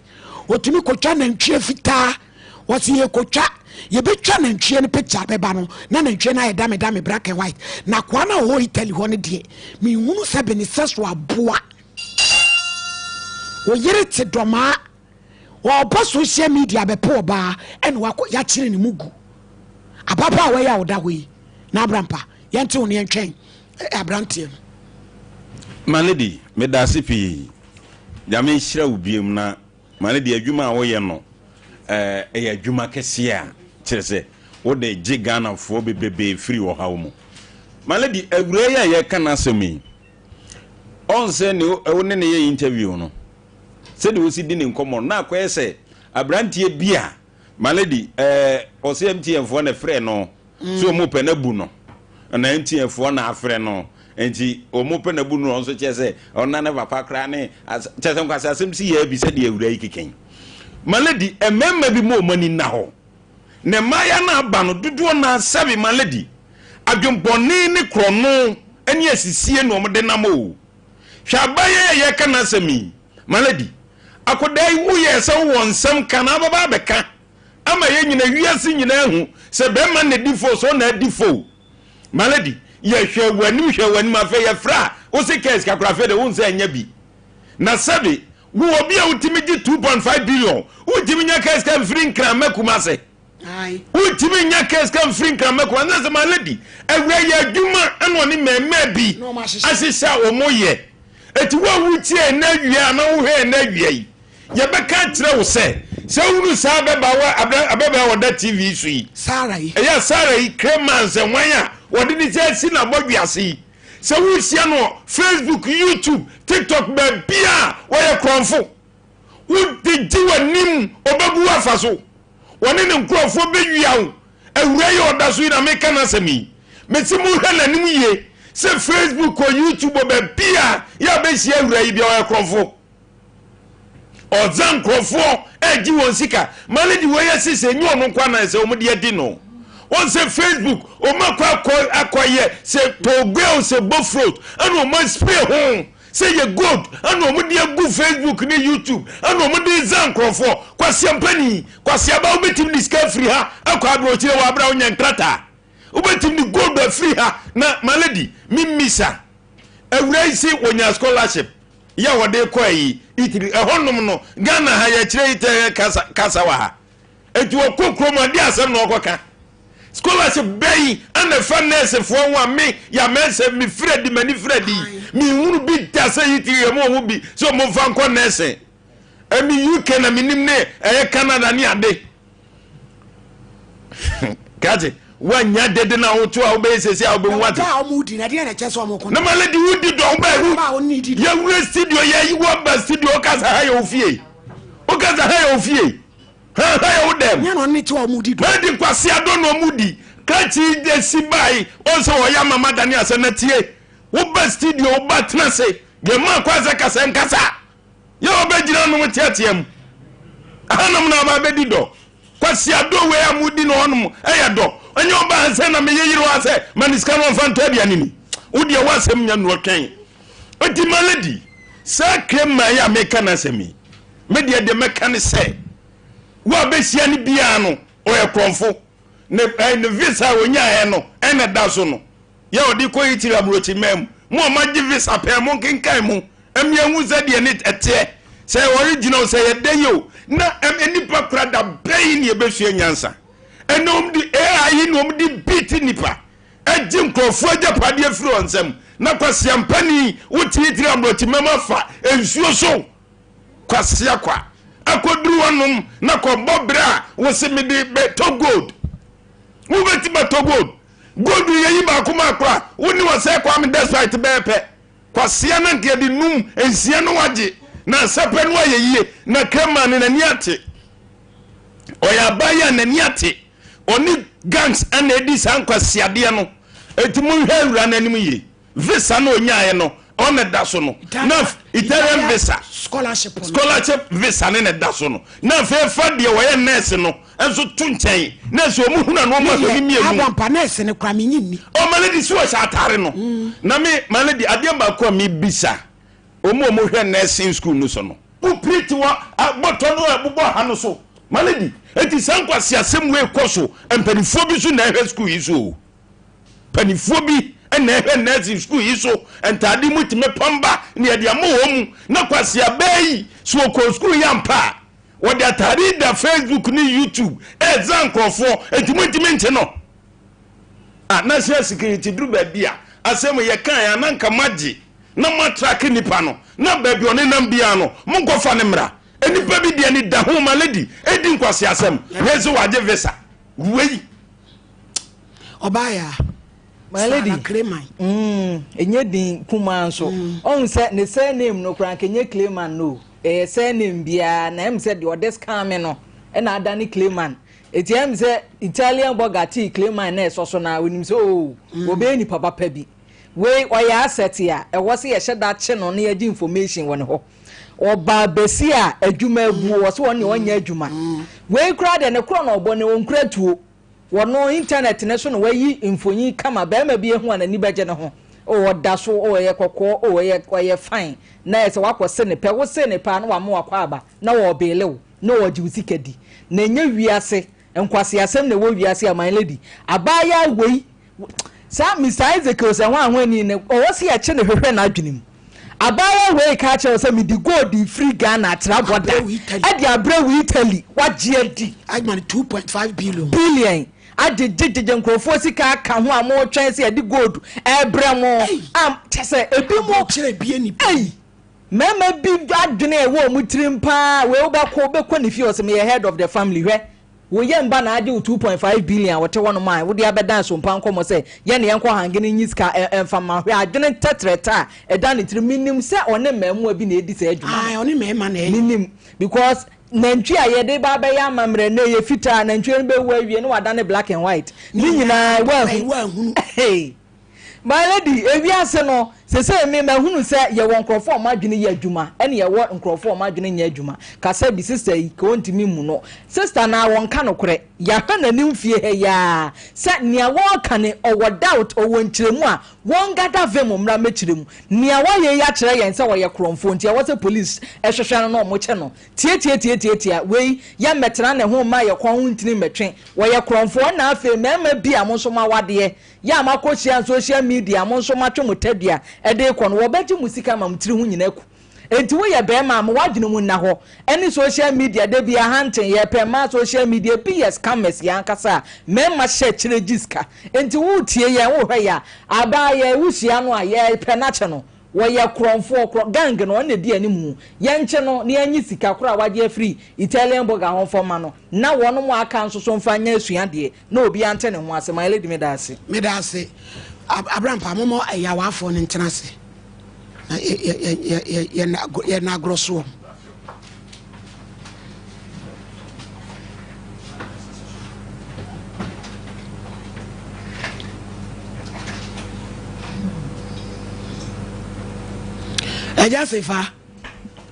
Speaker 2: otumi kotwa na ntwe fita wasi ye kotwa ye betwa na ntwe ne picture beba no na ntwe na ye dame black and white na kwa na ho Italy ho ne de me hunu se be ne seso aboa wo yere te doma wo bo social media be po ba ene wa ya kire ne mugu ababa wa ya oda hoyi na abrampa yente wo ne ntwen abrantie
Speaker 1: Malady me da sipi jame hira ubiem na malady adwuma a wo ye no adwuma kese a kire se wo de Ghana fo bebebe free wo hawo mu malady awura ya ye kana semi on se ne wo ne ye interview no se de wo si di ne nkomo na akoyese abrantie bia malady o se MTN fo na frɛ no so mo pe na bu no na MTN fo na afrɛ no enti omo na bu no onso chese ona na papa kra ne chese nkwase asem si ya bi se de awura yi keken malady ememma bi mo mani na ho ne maya na aba no dodo na sabi malady adwomboni ne krono eni asisie no omde na mo hwabaye ye kana sami malady akodai wu ye se wo nsem kana baba beka ama ye nyina wiase nyina hu se be ma ne difo so na difo malady ye hwewani afa ye fra o se case kakra fe de won se anya bi na sabi wo obi a utimi gi 2.5 billion utimi nya case kan free nkran makuma se ai utimi nya case kan free nkran makuma na se malady awura ye adwuma eno ne mema bi asisa omoye eti wo wutie na wia na wo he na wia yi ye beka kire wo se wuru sa abeba wa da TV su yi
Speaker 2: Sarah yi
Speaker 1: eya Sarah yi Kreman se wanya wodi ni se si na bodwiase se wusia no Facebook YouTube TikTok be bia wo ye kronfo wudi jiwanim obagu afaso woni ne nkrofo be wia wo awura ye odaso yi na meka na sami metimu hela nim ye se Facebook or YouTube be bia ya be sia awura yi bia wo ye kronfo ozan krofo eji won sika malady we yesise nyu onu kwa na se omudi edi no on se Facebook o makwa akoye se togwe o se bofrot and o ma spray home say ye good and o mudi egu Facebook ni YouTube and o mudi zan krofo kwasi ampani kwasi aba obetim diska free ha akwa abrochire wa abra onya nkrata obetim ni gold be free ha na malady mimisa awura isi wonya scholarship ya wode kwai itiri ehonum no Ghana ha ya kire ite kasa wa ha etu okokrom ade asem no okoka scholarship bay and the finance for one me ya mense mi fredi mani fredi mi hunu bi tase itiri mo bi so mo fa nko nese emi UK na minim ne Canada ni ade kaje wanya dede na wotu a obesese a obenwatu
Speaker 2: ka omudi na de na cheso mo
Speaker 1: na malady wudi do ba ya wure studio ya yi wo ba studio kasa ha ya ofie o kasa ha ya ofie ha ya udem
Speaker 2: nya no ni ti omudi do
Speaker 1: di kwase ado no omudi kachi de sibai o so ya mama dani asenatie wo ba studio o ba tenase ge ma kwasa kasa nkasa ya obejira no mtiatiam anam na ba bedi do kwase ado we amudi no onum eya do onye oba hanse na me yeyiro ase maniska no fanto bia nini wodi e wasem nya no twen odi malady sa krema ya meka na semi me de meka ne se wa besia ni bia no o ye kronfo ne visa wonya e no ene da so no ya odi ko yitiri abrochi mem mo ma gi visa pe mo nkenkan mu emia hu ze de ne ete se original se ye de yo na enipa krada bayin ye besua nyansa enom di AI nom di beat nipa ejim krofo ajapade afiri onsem na kwasia mpani wotitiri amroti mema fa ensuo so kwasia kwa akoduru wonom na ko bobra wo se me de beto gold wo beti beto gold gold ye ba kuma kra woni wo se kwa me despite bepe kwasia na nke de num ensia no wage na sepe no ayeye na krema ne nani ate oya baya nani ate oni gangs and edi san kwasia de no etimu hwura nanim ye visa no onyaye no on da so no na Italian visa
Speaker 2: scholarship
Speaker 1: visa ne da so no na fe fa de wo ye nurse no enso tu nchen na so mu huna no ma so ni miemu
Speaker 2: abampa nurse ne kwa menyini
Speaker 1: o maledi si wo sha atare no na me maledi ade ba ko mi bisa omo hwe nursing school no so no u pretty wa boto no abubo ha no so maledi eti sankwasi asem we koso empanifo bi so na hwe school yi so panifo bi na hwe nursing school yi so entade mutime pamba ne de amowo na kwasi abai so ko school yampa what they atari da Facebook ni YouTube zankrofo entimutime nche no national security dru ba bia asem ye kan ya nanka magi na ma track nipa no na ba bi one nam bia no mo gofa ne mra enipa bi de ni da ho ma lady edi nkwasi asem wezi waje visa wei
Speaker 2: obaya
Speaker 3: my lady enye din kuma nso on se ne surname no kran kenye Clayman no surname bia na em se the odes come no e na adani Clayman eti em se Italian bogati Clayman na so na wonim se obe ni papa pa bi we oya asset ya e wo se ye hye che no na ye information won ho oba besi a adwuma abu wo se won ne wonya adwuma we kura de ne kro na obo ne won kura tuo wono internet ne so no wayi infonyi kama ba ma bi ehu anani beje ne ho o da so o ye kokko o ye fine na ese wakose ne pe wo se ne pa no wa mo akwa aba na wo belew na wo ji usikadi na nya wiase enkwase asem na wo wiase a my lady abaya wei sa Mr. Ezekiel se ho ahwani ne o wo se ya che ne hwehwe na adwenim abaya wei ka che se me di gold free Ghana traboda ade abrewu Italy waje adi
Speaker 2: agman 2.5
Speaker 3: billion adjejeje nkrofo sika ka ho amo twen se ade gold ebre mo tese ebi mo
Speaker 2: kire bie ni
Speaker 3: mama bi adwene e wo mu trimpa we obekọ ne fie o se me head of the family hwe wo ye mba na ade 2.5 billion wote wono man wo de abedan Sompa Nkomo se ye ne yenko hangene nyiska emfama hwe adwene tetreta eda ne trim minim se one mamu abi na edi se adwuma
Speaker 2: one mema na
Speaker 3: minim because nantwi a ye de ba be ya mamre na ye fita nantwi no be wo awie no wada ne black and white ni nyina wa hunu my lady ewiase no se me hunu se ye won krofo madwene ye adwuma ene ye wo nkrofo madwene ye adwuma ka se bi sister yi ko ntimi mu no sister na won ka no kore ya ha na nim fie he ya se nia wo ka ne owo doubt owo nkyeremu a won gada vemo mra mechiremu nia wo ye ya kire yen se wo ye kromfo ntia wo se police ehwehwe no mo che no tie we ya metena ne ho ma ye kwa ho ntini metwe wo ye kromfo na afa mema bi a mo so ma wade ya makochia social media mo so ma twe motadua ede ko no wo beji musika ma mtiri hu nyina ku enti wo ye be ma mo wadwene mu na ho any social media de bia hunting ye pe ma social media ps cameras ya nkasa mema share chire jiska enti wo tie ye wo hwe ya aba ye wusia no a ye pe na che no wo ye kromfo gang no na di animu ye nche no ne anyi sika kora waje free Italian burger ho forma no na wo no mo aka nso so mfa nya asua de na obi ante ne ho ase my lady me da ase
Speaker 2: Abraham Pamomo ya wafo ne ntenase ye na grosso eja sefa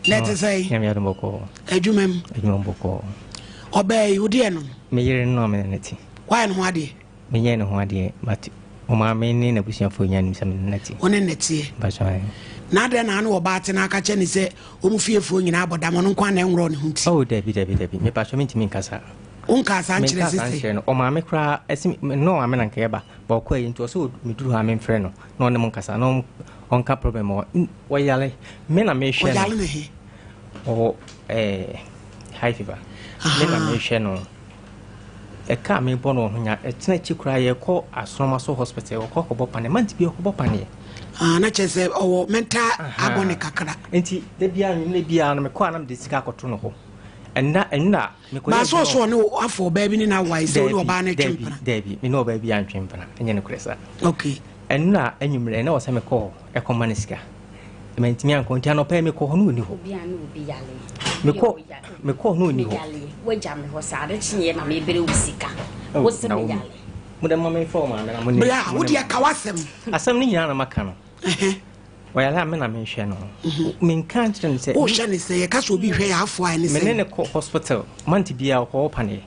Speaker 2: let say
Speaker 6: yami adumoko
Speaker 2: ejumem
Speaker 6: ejumoko
Speaker 2: obey udie no
Speaker 6: me yire no me neti
Speaker 2: why no ade
Speaker 6: me yire no ho ade mati o ma me ni na busuafo nya nim sam neti
Speaker 2: one neti
Speaker 6: ba so
Speaker 2: na de na no obaate na aka che ni se o mu fiefo nyina aboda mo no kwa na enwro ne hunti
Speaker 6: oh debi me pa so me ntimi nkasa
Speaker 2: unkasa nchire sisi
Speaker 6: o ma me kra esi no ame na nke ba ba ko yi nto so me duru ha me mfre no no ne mo nkasa no onka problem o yale me na me hwe
Speaker 2: yale ne he
Speaker 6: o high fever me na me hwe no e ka me bo no nya etena chi kra ye ko Asroma so hospital ko ko bopane manti bi ko bopane
Speaker 2: na chese o mental agony kakra
Speaker 6: enti de bia ne bia no me ko anam de sika koto no ho and
Speaker 2: ma so no afọ baby ni na wise so no ba na twempana
Speaker 6: Debbie me no baby an twempana enye no kresa
Speaker 2: okay
Speaker 6: and na enyumre na wose me call e ko manisika e mentimi an kontia no pa me ko no ni ho
Speaker 4: obi an obi yale
Speaker 6: me ko no ni ho
Speaker 4: waja me ho sa de chinye na me bere usika wo se me yale
Speaker 6: mo de mama inform na mo ni
Speaker 2: bra wo de ka wasem
Speaker 6: asem ni nyina na maka no wayala me na me hwe no me kan tren se
Speaker 2: o hwe ne se ye ka so obi hwe ya afo ai ne se
Speaker 6: me ne ko hospital manti bia ko pane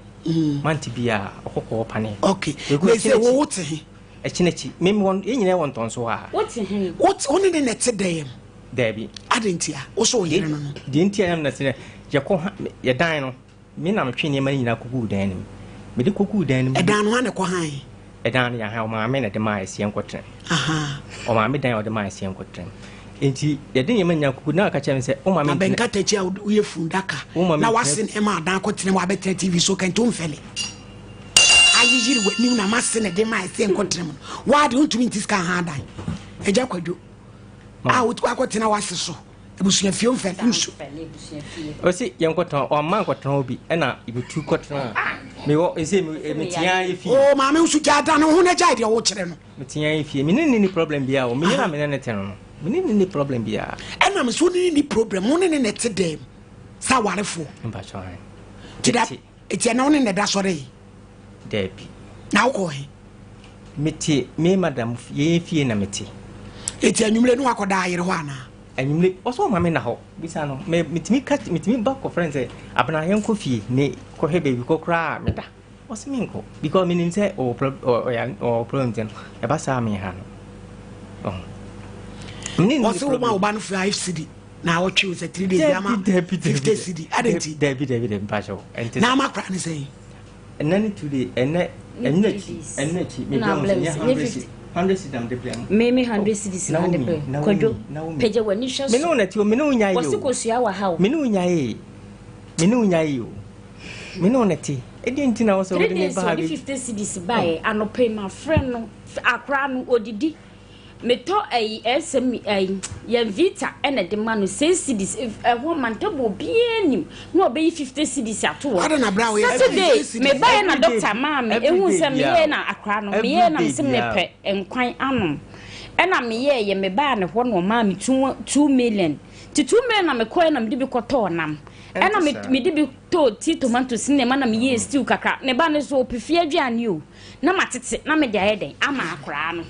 Speaker 6: manti bia ko pane
Speaker 2: okay me se wo wote
Speaker 6: e chinechi me won enyine won ton so ha
Speaker 4: wote
Speaker 2: oni ne net dem
Speaker 6: Debbie
Speaker 2: adentia wo so yire no
Speaker 6: de ntia am na se ye ko ye dan no me na me twe ne mani nyina kugu dan nim me de kugu dan nim
Speaker 2: e dan no ane ko han
Speaker 6: e dan ya ha o ma me na de ma ese enkotre
Speaker 2: aha
Speaker 6: o ma me dan o de ma ese enkotre enti ye de nyema nya kugu na ka che me se o ma me
Speaker 2: benka tachi a wo ye fundaka na wasin e ma dan ko tene wa betre TV so kan to mfele ayijiri we ni na masene de ma ese enkotre mo wa de untumi ntiska ha dan eja kwadwo wo tu akotena wase so ebusua fie mfele nso
Speaker 6: o si ye nkoton o ma nkoton obi e na ibetu kotena me wo ese me tia ifi
Speaker 2: o ma me usu jada no ho na jai de wo kire no
Speaker 6: me tia ifi me ni problem bia o me nyina me ne ten no me ni problem bia
Speaker 2: e na me so ni problem mo ne net dem sa warefo
Speaker 6: mba so han
Speaker 2: tida eti na woni ne da sore
Speaker 6: Debbie
Speaker 2: na wo he
Speaker 6: meti me madam ye fie na meti
Speaker 2: eti anwumle no akoda ayere ho ana
Speaker 6: anwumle oso ma me na ho bisa no me mitimi back of friends abana yen ko fie ne ko he baby ko kra me da osi me nko because me nim say o problem ten e ba sa me ha no
Speaker 2: osi wo ma wo ba no 5 cedi na wo twi se 3 days ama 50 cedi adenti
Speaker 6: Debbie mpacho
Speaker 2: na ma kra ne say
Speaker 6: enani today enachi me don say 100 sidam de plan
Speaker 4: me 100 cedis na de plan kwadwo peje wani hwe
Speaker 6: me no na ti o me no nya yi o
Speaker 4: wasi ko sua wa ha
Speaker 6: me no nya yi o me no na ti e di ntina wo so wo de me ba bi
Speaker 4: 50 cedis bae anope my friend no akra no odidi meto SM ya vita ene de manu 6 cedis ho mantabo bienim no obeyi 50 cedis ato wo
Speaker 2: ada na bra wo ya
Speaker 4: me bae na doctor ma me ehun se me ye na akra no me ye na me se me pe enkwan anom ena me ye me bae ne ho no ma me 2 million ti 2 million na me koe na me de bi koto nam ena me de bi to ti tomato sinema na me ye stew kakra ne ba ne so opifie aduane o na matete na me de ayeden ama akra no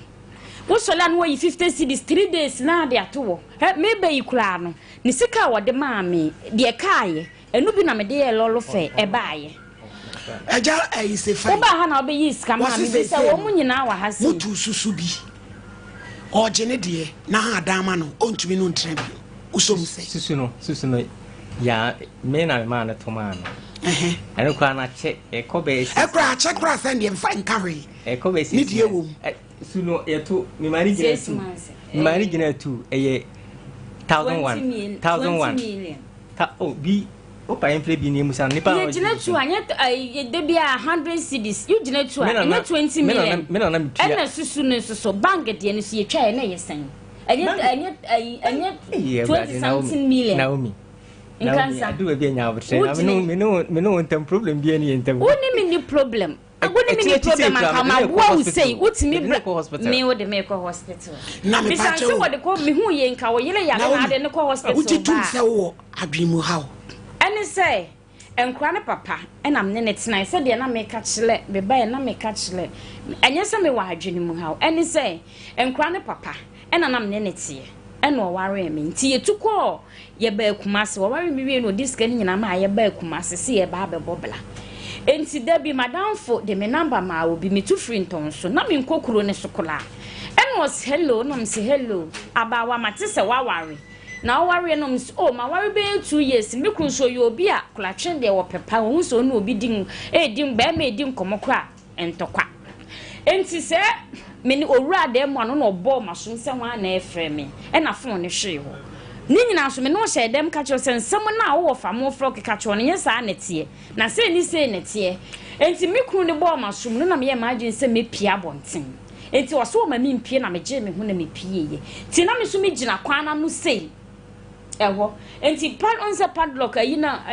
Speaker 4: wo sola no yi 50 cedis 3 days na de ato me be yikura no ni sika wo de ma me de kaaye enu bi na me de lolo fe e baaye
Speaker 2: eja se fa
Speaker 4: wo ba ha na obe yi sika ma me be se wo munyina wa ha se
Speaker 2: mutu susu bi ojene de na ha adama no ontumi no ntra bi usom se
Speaker 6: susu no ya me na ma na to ma no ene kwa na che e ko be
Speaker 2: e kwa che kwa send dem fa nka hwe
Speaker 6: e ko be
Speaker 2: ni die wo
Speaker 6: suno yeto mi mari gina tu eye 1001 ta o bi o pa enfle bi ni musa ni pa
Speaker 4: o gina tu anya de bia 100 cedis you gina tu anya 20 million
Speaker 6: me na mitua
Speaker 4: ena susu ne so bank de ne so ye twa na ye sen anya 20 something million
Speaker 6: Naomi adu bi anya obre me nontem problem bi anintem
Speaker 4: o ni problem agoni mini problem akama wo say wotimi me wo de me ko hospital
Speaker 2: na me pa che
Speaker 4: wo de ko me hu ye nka wo yele ya na de ne ko hospital
Speaker 2: uti tum se wo adwimu hawo
Speaker 4: ene say enkra ne papa ena me ne tena se de na me ka chile me ba na me ka chile enye se me wa adwenimu hawo ene say enkra ne papa ena na me ne tie ena o ware me nti yetuko ye ba kumase wo ware me wie no diska ni nyina ma ye ba kumase se ye ba bebobla enti Debbie madam fo de me number ma obi me tu free nton so na me nkokuro ne sokola en was hello no me say hello abawa mate se waware na waware no me oh ma ware be 2 years me kun so yo obi a kola twen de wo pepa wo so no obi din din ba me din komokra entokwa enti se me ni owura de mo no no bo maso se wa na efre me e na fon ne hwe ho ni nyina so me no hye dem ka cho sensem na wo fa mo fro ka cho ne yesa netie na se ni se netie enti me kru ne bo maso no na me ye magin se me pia bonten enti wo so ma mi mpie na me je me hu na me pie ye ti na me so me gina kwana no sei eho enti pan on se padlock ayi na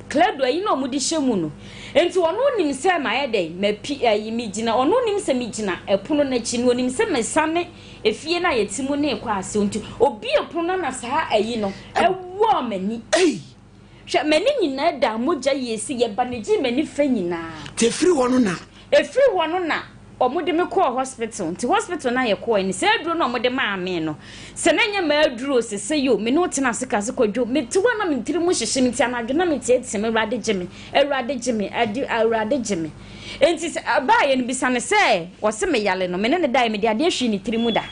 Speaker 4: kledo ayi na omudi hyemu no enti ono nim se ma ye dey mapi ayi mi gina ono nim se mi gina epono na chi no nim se mesane efie na yetimu na ekwa ase enti obi epono na saa ayi no ewo mani hwe mani nyina da moja yesi ye baneji mani fa nyina
Speaker 2: te free wono na
Speaker 4: efiri wono na omode me call hospital nti hospital na ye call ni se aduro na omode ma me no se na nya ma aduro se yo me no tena se kase kwadwo me ti wana me ntiri mu hyehye me ti anadwo na me tie me awrade geme awrade geme enti se ba ye no bisa ne se wo se me yale no me ne dai me de ade ahwi ni tiri mu da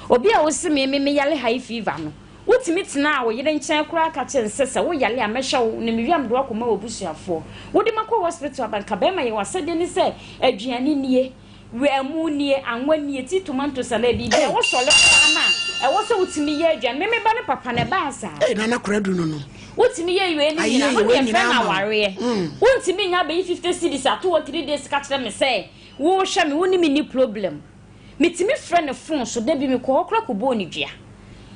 Speaker 4: obi a wo se me yale high fever no wotimi tena wo yire nkyɛn kura ka kye nsese wo yale a mehwɛ wo ne mewiam do akoma wo busuafo wodi makɔ hospital abanka be ma ye wasede ni se aduane nie wemu nie anwa nie ti tomato salad bi wo sole na wo se wotimi ye aduane me ba ne papa ne ba asa
Speaker 2: nana kura du no
Speaker 4: wotimi ye yue ni nyina wo ye fe na ware wontimi nya be 50 cedis ato 3 days ka kyerɛ me se wo hwɛ me woni me ni problem metimi frɛ ne phone so da bi me kɔ okra ko bo ni dua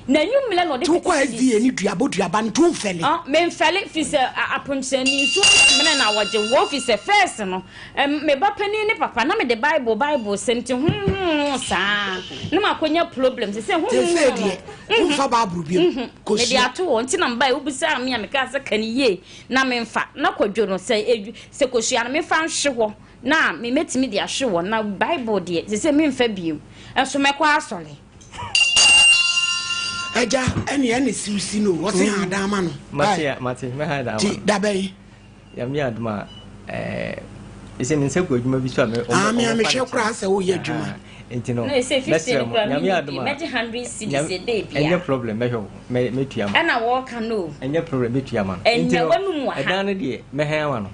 Speaker 4: na nyumle no de
Speaker 2: to kwa die ni dua bodua ban to mfele
Speaker 4: me mfele fi se aponchani so mena na waje wo fi se first no me ba pani ni papa na me de bible semti sa na makonya problem se
Speaker 2: die mfa bible bi
Speaker 4: ko si me dia to won ti na mba ubisa me me ka se kan ye na me mfa na kwadwo no se ko hia na me fa nhwe ho na me metimi dia hwe ho na bible de se me mfa biom enso me kwa asole
Speaker 2: Eja eni siusi no wo se adama no
Speaker 6: mate me ha adama
Speaker 2: ti dabai
Speaker 6: ya mi aduma ise min se ko adwuma bi so me
Speaker 2: me hwe kura se wo ye adwuma
Speaker 6: enti no
Speaker 4: na se 50 no
Speaker 6: ya mi aduma
Speaker 4: me 100 cedis a day bia
Speaker 6: enye problem me hwe me tuam
Speaker 4: ana wo ka no
Speaker 6: enye problem me tuam no
Speaker 4: enti wonu mu ha
Speaker 6: edan no de me ha wa no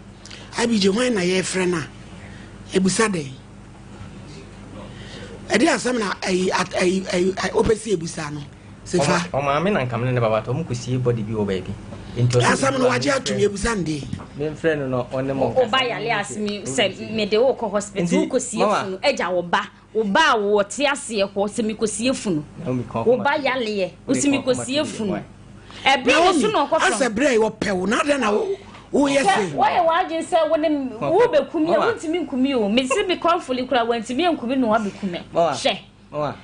Speaker 2: abije hwan na ye frɛ na ebusa de edi asem na ai opesi ebusa no sefa
Speaker 6: o ma me na nkam ne baba to mu kusie body bi o ba bi
Speaker 2: into asem no waje atumi ebusa nde
Speaker 6: me friend no on ne mo
Speaker 4: o ba yale asemi se me de wo ko hospital ko sie funu eja wo ba wo te ase ko se mi ko sie funu wo ba yale ye o se mi ko sie funu e bi wo so no ko so
Speaker 2: ase bre wo pewo na de na wo yes
Speaker 4: wo ye waje se wo ne wo be kumi e wontimi nkumi o me se me confuli kura wontimi nkumi no wa be kumi hwe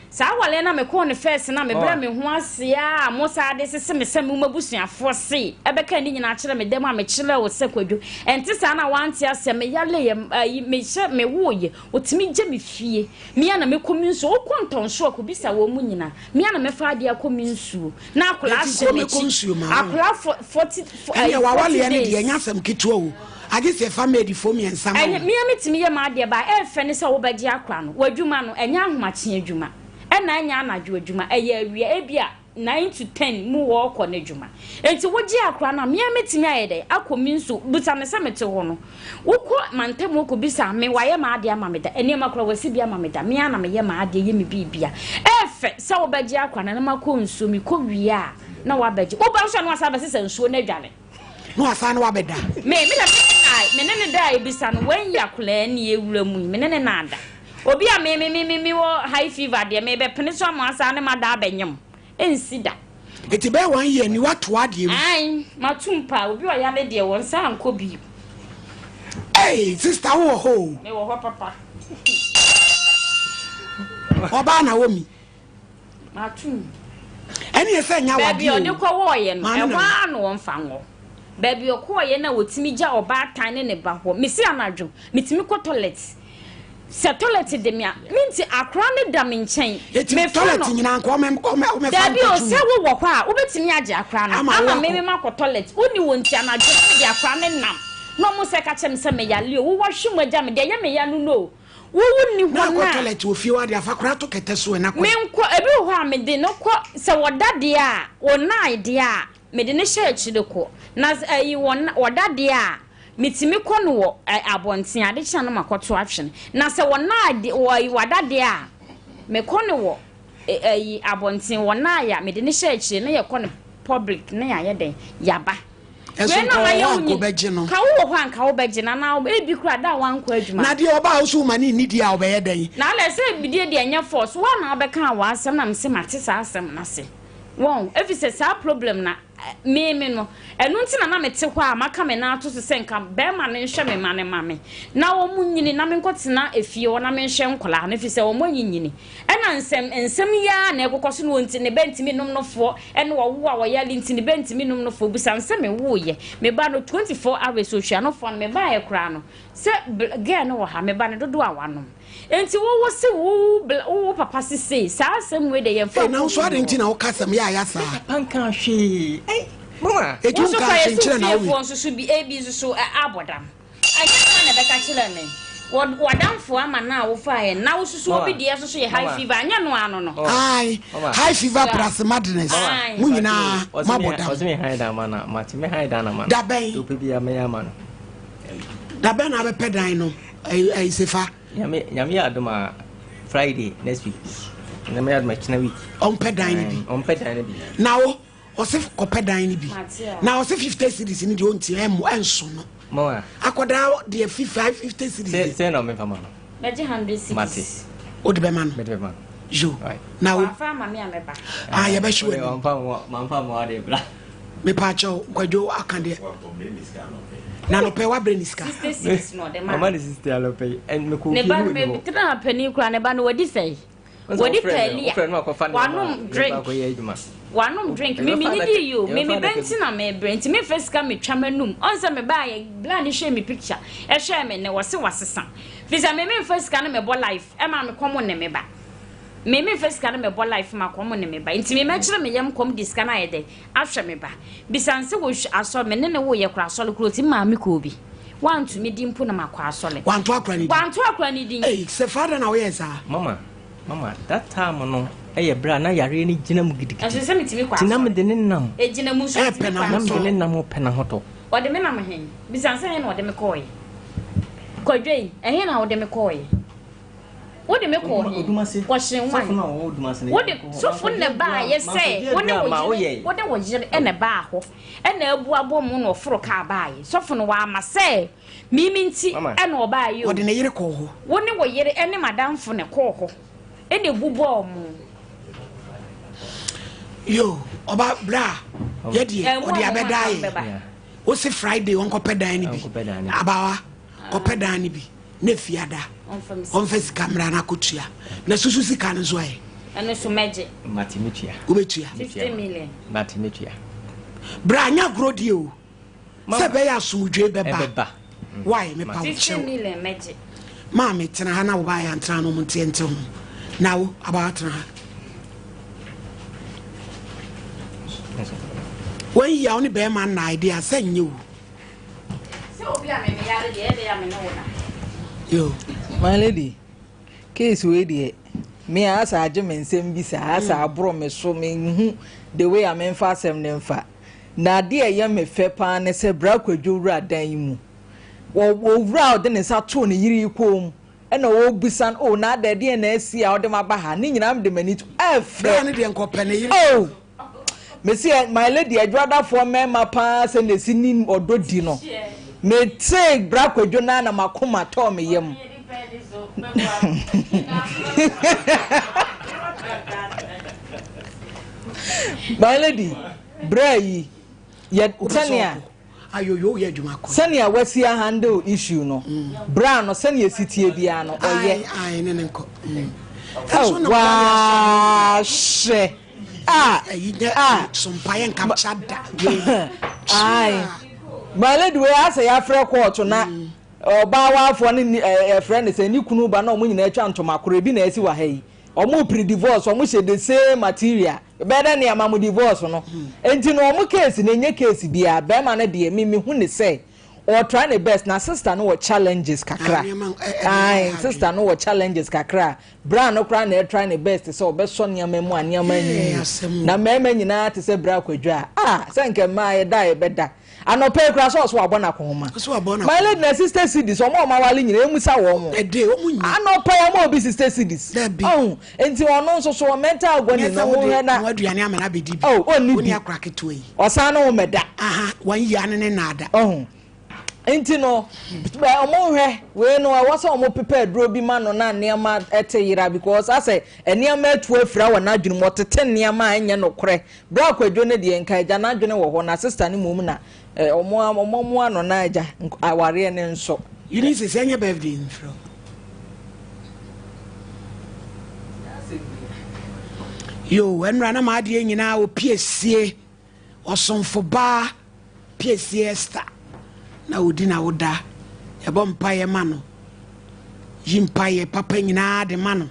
Speaker 4: sa wale na me ko ne first na me bra me ho ase a mo sa de se me se me mabusuafo se ebeka ni nyina kire me dem a me kire wo se kwadwo enti sa na wanti ase me yale ye me hye me woye otimi gye me fie me ya na me komi nso o konton so ko bisa wo mu nyina me ya na me fa de akomi nso na akula hye me akula 40
Speaker 2: wa wale ne de nya sam kitwa wo age se family for me ensam
Speaker 4: me metimi ye ma de ba e fe ne se wo ba gi akra no wadwuma no enya ahomache adwuma e na anya anadwo adwuma e ya awia e bia 9 to 10 mu wo kɔ na adwuma enti wo gi akra na me metimi ayede akomi nso buta me se mete ho no wo kɔ mantem wo kɔ bisa me wa ye ma de ama me da ene ma kra wasi bia ama me da me ana me ye ma de ye me bibia e fe se wo ba gi akra na ma kɔ nso mi kɔ wia na wa ba gi wo ba so na wasa ba se nsuo na adwane
Speaker 2: no asa na wa beda
Speaker 4: me na menene da ebisa no wan yakula ni ewura mu menene na ada obi a me wo high fever de me be pene so am asa ne ma da benyem ensida
Speaker 2: eti be 1 year ni wato ade mu
Speaker 4: ai matumpa obi o ya le de won sa anko bi
Speaker 2: sister wo ho
Speaker 4: me wo ho papa
Speaker 2: oba na wo mi
Speaker 4: matum
Speaker 2: eni ese nya wa
Speaker 4: bi o de ko wo ye no e wa no won fa ngo baby okoye na wotimi gya oba tan ne ba ho mesi anadwo mitimi ko toilet se toilet de me minti akra ne da me nchen
Speaker 2: me toilet nyina nko me
Speaker 4: baby o se wo hɔ a obetimi agye akra no ama me ma ko toilet uni wonti anadwo de akra ne nam no mo se ka chem se me yale o wo hwe mo agya me de ye me ya no wo ni ho na
Speaker 2: ko toilet wo fie wa de afakra to kete so na ko
Speaker 4: me nko ebi ho a me de no ko se wodade a wo na ide a me de ne hye akide ko na ayi woda de a mitimi kɔ no wo abonten ade kya no makoto ahwe na se wona de woda de a me kɔ no wo ayi abonten wona ya me de ne hye akide na ye kɔ no public na ya ye den yaba
Speaker 2: eso ko beje no
Speaker 4: ka wo ho anka wo beje na na ebi kura da wan kɔ adwuma
Speaker 2: na de oba so mani ni dia obeye den
Speaker 4: na le se bidie de anya force wa na obeka wa asem na mse mate sa asem na se won efise sa problem na me no eno nti na me te hɔ a maka me na ato se nka be ma ne nhwe me ma ne ma me na wo munyini na me nkotena efie wo na me nhwe nkola na fi se wo manyini ɛna nsɛm ya na ekokoso no nti ne bentimi nom no fo ɛne wo wo a wo ya linti ne bentimi nom no fo busa nsɛm me wo ye me ba no 24 hours so hwa no fo no me ba ye kra no se girl no wo ha me ba ne dodo a wanom enti wo se wo papa se sa asɛm we de ye fa
Speaker 2: na so ade nti na wo kasam ya ya sa
Speaker 6: panka hwe mama
Speaker 2: etu ka chenchire na wo
Speaker 4: so bi abi so abodam anya na beka chire me wadamfo ama na wo fa ye na wo susu obi de so ye high fever anya no ano no
Speaker 2: ai high fever plus madness munyina mabodam
Speaker 6: ozimi high da mana mati me high da na mana
Speaker 2: da ben
Speaker 6: to pebi ya me ya mana
Speaker 2: da ben na be pedan no ai sefa
Speaker 6: nyame adoma Friday next week nyame adoma china week
Speaker 2: on pedan ni bi na wo osif ko pedan ni bi na osif 50 cities ni de onti enso no
Speaker 6: mo
Speaker 2: akoda de 50 cities
Speaker 6: say no me fama no
Speaker 4: beje 100 cities
Speaker 6: mate
Speaker 2: o de be man jo na wo
Speaker 4: fa ma me ameba
Speaker 2: ye be shwe
Speaker 6: man fa mo ade bra
Speaker 2: me pa cho kwajo akande na no pe wa breniska
Speaker 4: 66 no de
Speaker 6: mama ni sister alo pe en me ko
Speaker 4: ne ba me tena pani kura ne ba no wadi fei wadi pelia wanum drink me need you me benti na me brent me first come me twamanum onse me ba ye bla ni share me picture e share me ne wose wasesa fisa me first come me bo life e ma me komo ne me ba me first come me bo life ma komo ne me ba nti me kire me yam kom diska na ye de ahwe me ba bisanse wo aso me ne wo ye kura aso le kuro ti ma me ko bi want to me dimpo na makwa aso le
Speaker 2: want to akra ni din eh se father na wo yes
Speaker 6: mama that time no bra na yare ni gina mu gidi
Speaker 4: aso se mitimi kwa
Speaker 6: tina me de ne nam
Speaker 4: gina mu so
Speaker 6: na me de ne nam pena hoto
Speaker 4: o de me nam hen bisanse hen o de me koy kodwei hen na o de me koy o de me koy wo hyen wan wo de so fun ne ba ye se wo ne wo de wo jire ene ba ho ene abu abom no foro ka ba ye so fun wa ma se miminti ene o ba ye
Speaker 2: wo de ne yire ko ho
Speaker 4: wo ne wo yire ene madam fo ne ko ho ene bubo mu
Speaker 2: yo oba bra ye die o de abedai o se Friday on ko pedan ni bi abawa ko pedan ni bi na fiada on fesi camera na kotua na susu sika no zo ai
Speaker 4: ene so meje
Speaker 6: matimetua
Speaker 2: ubetua
Speaker 4: 50 million
Speaker 6: matimetua
Speaker 2: bra nya grodi o se be ya sumudwe beba why me pa
Speaker 4: 50 million meje
Speaker 2: ma me tena ha na wo ba ya ntra no mutiente ho na wo aba tena ha when you only be man na idea send you
Speaker 4: se obi a me yare de ya me no na
Speaker 3: yo my lady case we dey me asa age me nsem bi sa asa abro me so me hu the way am enfa asem ne mfa na de ye me fe pa ne se bra kwadwo wura dan mu wo wura de ne sa to ne yiri kom e na wo busan o na da de na asi a wo de maba ha ne nyina am de mani to
Speaker 2: bra ne de nkope ne yiri
Speaker 3: oh me see my lady adwada for me ma pa se ne sini ododi no me take bra kwadwo na na makoma to me yam my lady bray ye tania
Speaker 2: ayoyo ye djuma ko
Speaker 3: sania wasi handle issue no bra no sania sitie bia no oye
Speaker 2: ai ne nko
Speaker 3: wa she
Speaker 2: Sompa Nkomo chada
Speaker 3: ai my lady we asa ya frɛ court na oba wa afo ne friend say ni kunu ba na omo nyina atwa ntomakoro bi na asi wa ha yi omo pre divorce omo she the same material better ne amamu divorce no enti no omo case na nye case bia be ma na de mi hu ne say or try the best na sister no challenges kakra ai sister no challenges kakra bra no kra na try the best so be so ne amamu aniama nyi na mema nyina te say bra kwadwa say nke ma ye da ye beda anope kra so abona kohoma my lady na sister cities omo ma wale nyina emusa wo mo
Speaker 2: ede omu nyi
Speaker 3: anope omo obi sister cities oh enti ono nso so mental agony na wo he na
Speaker 2: aduane amana bedi
Speaker 3: oh oni
Speaker 2: akra keto yi
Speaker 3: osana wo meda
Speaker 2: wan yi ane ne nada
Speaker 3: oh enti no omo hwe we no I was omo prepare dro bi ma no na niam ete yira because I say eniam atu afira wa na adwene mo tete niam anya no kore bra kwadwo ne de nka agya na adwene wo ho na sister ne mum na omo ano na agya aware ne nso
Speaker 2: you need to say your birthday fro yo enra na ma de nyina o piesie osonfo ba piesie esta na odi na woda ebo mpaye ma no yimpaye papa nyina de ma no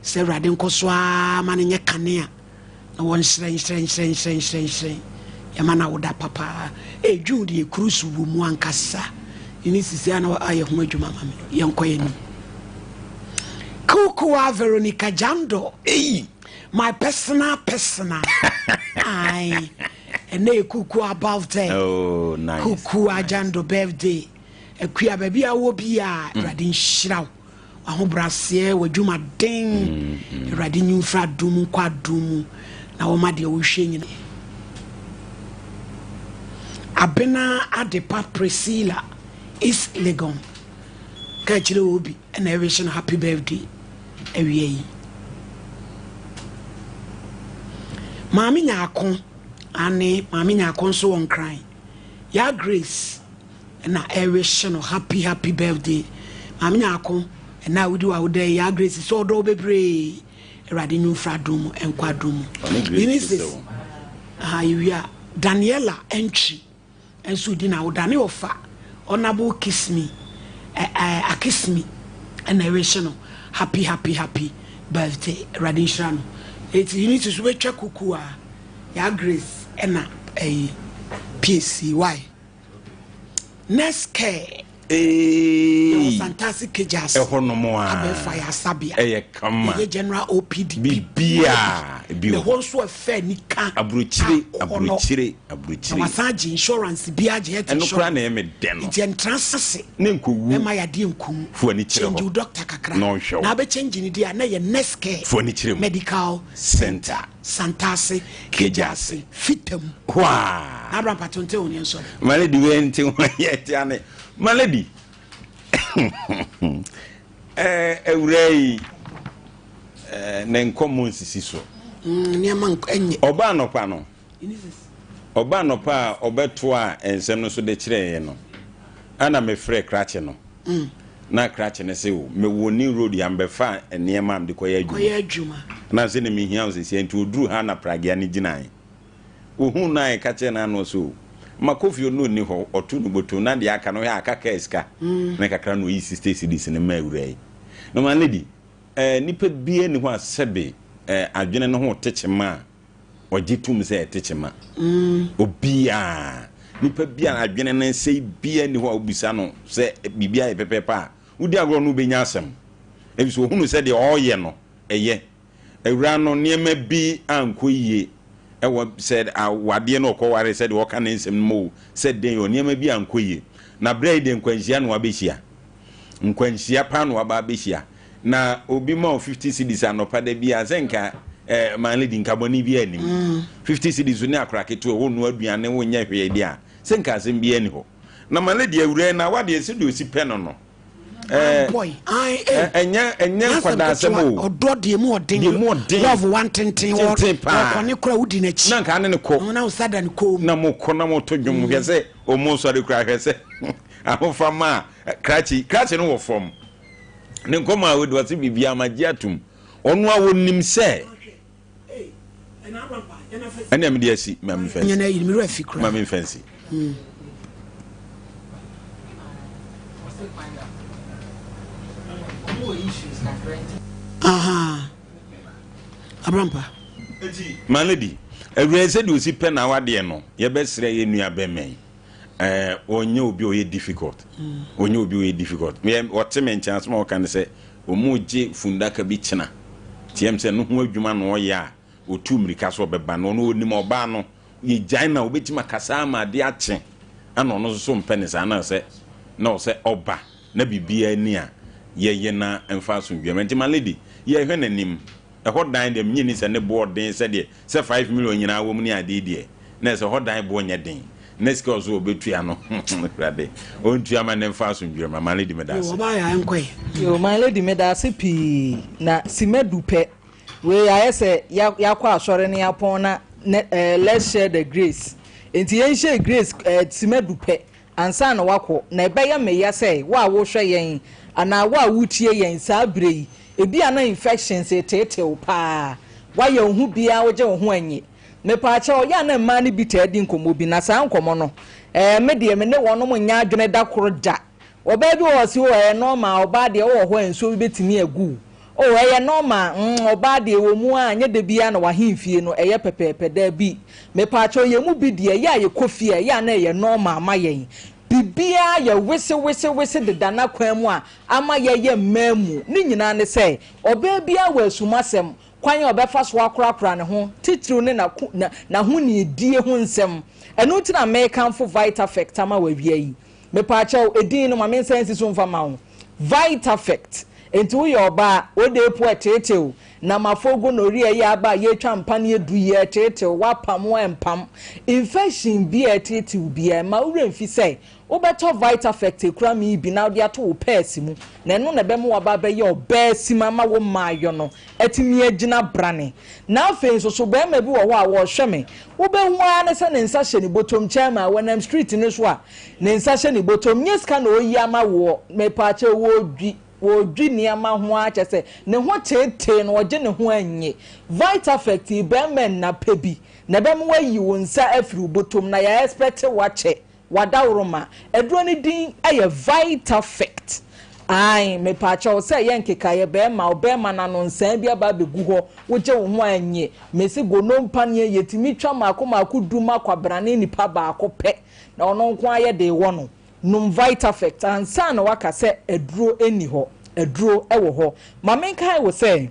Speaker 2: se wrade nkoso a ma ne nye kanea na won hren ya ma na woda papa edwu de cruise wu mu ankasa ini sisi ana aye ho adwuma ma me yenkoye ni Kukuwa Veronica Jando my personal I and they Kukuwa birthday.
Speaker 1: Oh, nice.
Speaker 2: Kukuwa Jando birthday. A queer baby, I will be a radin shroud. A home brassier with Juma ding, radin you frat doom, quad doom. Now, my dear, wishing Abena at the Pap Priscilla is Legon. Catch the Obi and everything happy birthday. Ewie Mami nyako ane mami nyako so won cry ya Grace na everything happy birthday mami nyako na wudi wa wode ya Grace so do bebre erade nyu fradom enkwadom this you are Daniela entry enso di na woda ne ofa honorable kiss me a kiss me and everything happy birthday Radinshano. You need to switch Kukua ya Grace and a PC. Why? Next care fantastic jazz
Speaker 1: a honomoa
Speaker 2: fire sabia
Speaker 1: a come
Speaker 2: general OPD
Speaker 1: bia
Speaker 2: the whole so fair nika
Speaker 1: abruchire
Speaker 2: wasaji insurance bia je
Speaker 1: and no kra na me den
Speaker 2: it entrance
Speaker 1: ne nkowu
Speaker 2: e ma ya de nkum
Speaker 1: fu ani kire
Speaker 2: change doctor kakra
Speaker 1: no show
Speaker 2: na be change ni dia na ye next care
Speaker 1: fu ani kire
Speaker 2: medical
Speaker 1: center
Speaker 2: santase kejase fitem
Speaker 1: wa
Speaker 2: abram patonte oni nso
Speaker 1: maledi we nti ho yeti ane maledi eurei na nkomo nsisi so
Speaker 2: niam enye
Speaker 1: oba nopa no oba nopa obeto a ensem no so de kire ye no ana me frɛ krache no na krache ne se wo me woni road ya mbefa eniema am de koya adwuma na se ne me hia wo se enti oduru ha na pragia ne ginai ohun na e kache na no so makofi no ni ho otu no boto na de aka no ya aka ka eska na kakra no yi sister cds ne ma awurai no man lady nipa bie ni ho asebe adwene no ho techema ogitum se techema obia nipa bia adwene na sei bia ni ho obisa no se bibia e pepepa wudi agro no benya asem ebiso hunu se de oye no eye awura no niema bi ankoyie said wade no kware said wo kan nsem mo said den yo niema bi ankoyie na bread nkwanhia no abehia nkwanhia pa no aba abehia na obi ma 50 cedis anopa da bi azenka man lady nkaboni bi anim 50 cedis ne akraketo wo no aduane wo nya hwe dia senka asem bi ani ho na man lady awure na wade esi do si pɛ no
Speaker 2: boy
Speaker 1: enya kwada asem o
Speaker 2: odo de mu odin love one tintin wo kone kura wudi na chi
Speaker 1: na ka ne ko
Speaker 2: na usada ne ko
Speaker 1: na mo ko na mo to dwom hwe se o mo so de kura hwe se ahofa ma krachi no wo fom ne nkoma a wodi wase bibia magye atum ono a wonim se ene am de asi ma me fancy
Speaker 2: nyana yi mi rafi kura
Speaker 1: ma me fancy
Speaker 2: abrampa
Speaker 1: malady awure se de osi pɛ na wade no ye besre ye nua bemen onye obi o ye difficult me oteme chance ma kan se omuji fundaka bi china tiem se no ho adwuma no ya otu mrika so beba no no onim oba no ye gyan na obetima kasa ma de ache ana no so mpene sa na se no se oba na bibia ni a ye na emfa so dwamenti malady ye hwe nanim hodan dem nyini se ne board den se de se 5 million nyina wo mu ni ade de na se hodan bo nya den next cause obetua no krade ontua ma nem fa so ndwere ma my lady medase
Speaker 2: wo ba ya enkoy
Speaker 3: yo my lady medase pi na simedu pe we ayese yakwa asore ne yapon na let's share the grace enti yen share grace simedu pe ansa na wako na ebeye meya say wa wo hwe yen ana wa wutie yen sa brei ebi ana infections etete o pa wa ye hu bia wo je ho anyi me pa cha o ya na ma ne bi ta di nkomo bi na sa nkomo no me de me ne wono mo nya adwene da koro da oba bi wo si wo normal oba de wo ho enso bi betimi agu o normal oba de wo mu anya de bia na wa hemfie no pepepe da bi me pa cha ye mu bi de ya ye kofie ya na ye normal ma yen bibia ya wese de dana kwan mu a ama ye mamu ni nyina ne say oba bia wa asumasem kwan obefa so akora ne ho titru ne na ho ne die ho nsem eno ti na American for Vitafect ama wa wi yi me pa cha edin no ma men sense so mfa ma ho Vitafect enti wo yo ba o de po eteteu na mafogo no ri ya aba ye twa mpa ne edu ye eteteu wa pam wa empam infection bi eteteu bi ma ure mfi say wo beto Vitafect ekura mi bi na de ato wo purse mu na eno na be mo wa ba ye obesi mama wo maayo no etimi agina brane na afen so be ma bi wo ho a wo hwe me wo be hu ane se ne nsa hye ni botom chairman wenam street ni so a ne nsa hye ni botom nyeska na oyi ama wo me pa che wo dwi niama ho a chese ne ho tete no oje ne ho anye Vitafect be men na pebi na be mo wayi wo nsa afiri botom na ya expect wache wadawroma edro ne din aye Vitafect ai me pa cha o se ye nkeka ye be ma na no nsan bia ba begu ho wo je wo ho anye mesi go no mpa ne yetimi twa mako duma kwabrane nipa ba akope na ono nko aye de wo no num Vitafect ansa na waka se edro eni ho edro ewo ho mamenka wo se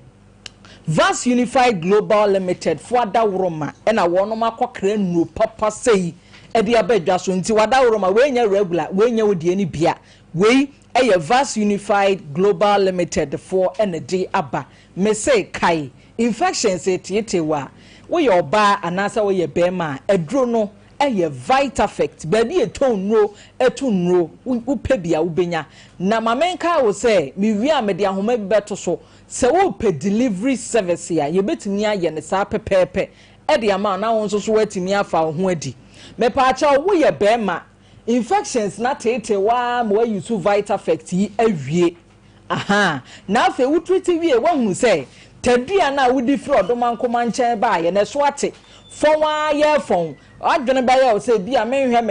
Speaker 3: Vast Unified Global Limited for adawroma e na wo no makokra nu papa sei e dia badwa so nti wadawroma we nya regular we nya wodi ani bia we eye Vast Unified Global Limited for energy aba me say kai infections etietewa we your ba anasa we ye bema edro no eye Vitafect baby etonro etunro upebia ubenya na mamenka wo say mi wi amede ahoma bi beto so se wo pe delivery service ya ye betimi aye ne sa pepepe e de ama na won so so watimi afa ho adi me pa cha wo ye bema infections na tete wa mo use Vitafect yi awie aha na afa wo treat wie wa hu say tadua na wo di fri odoma nkoma nchen ba ye ne so ate fonwa ye fon adwene ba ye o say bia menhwe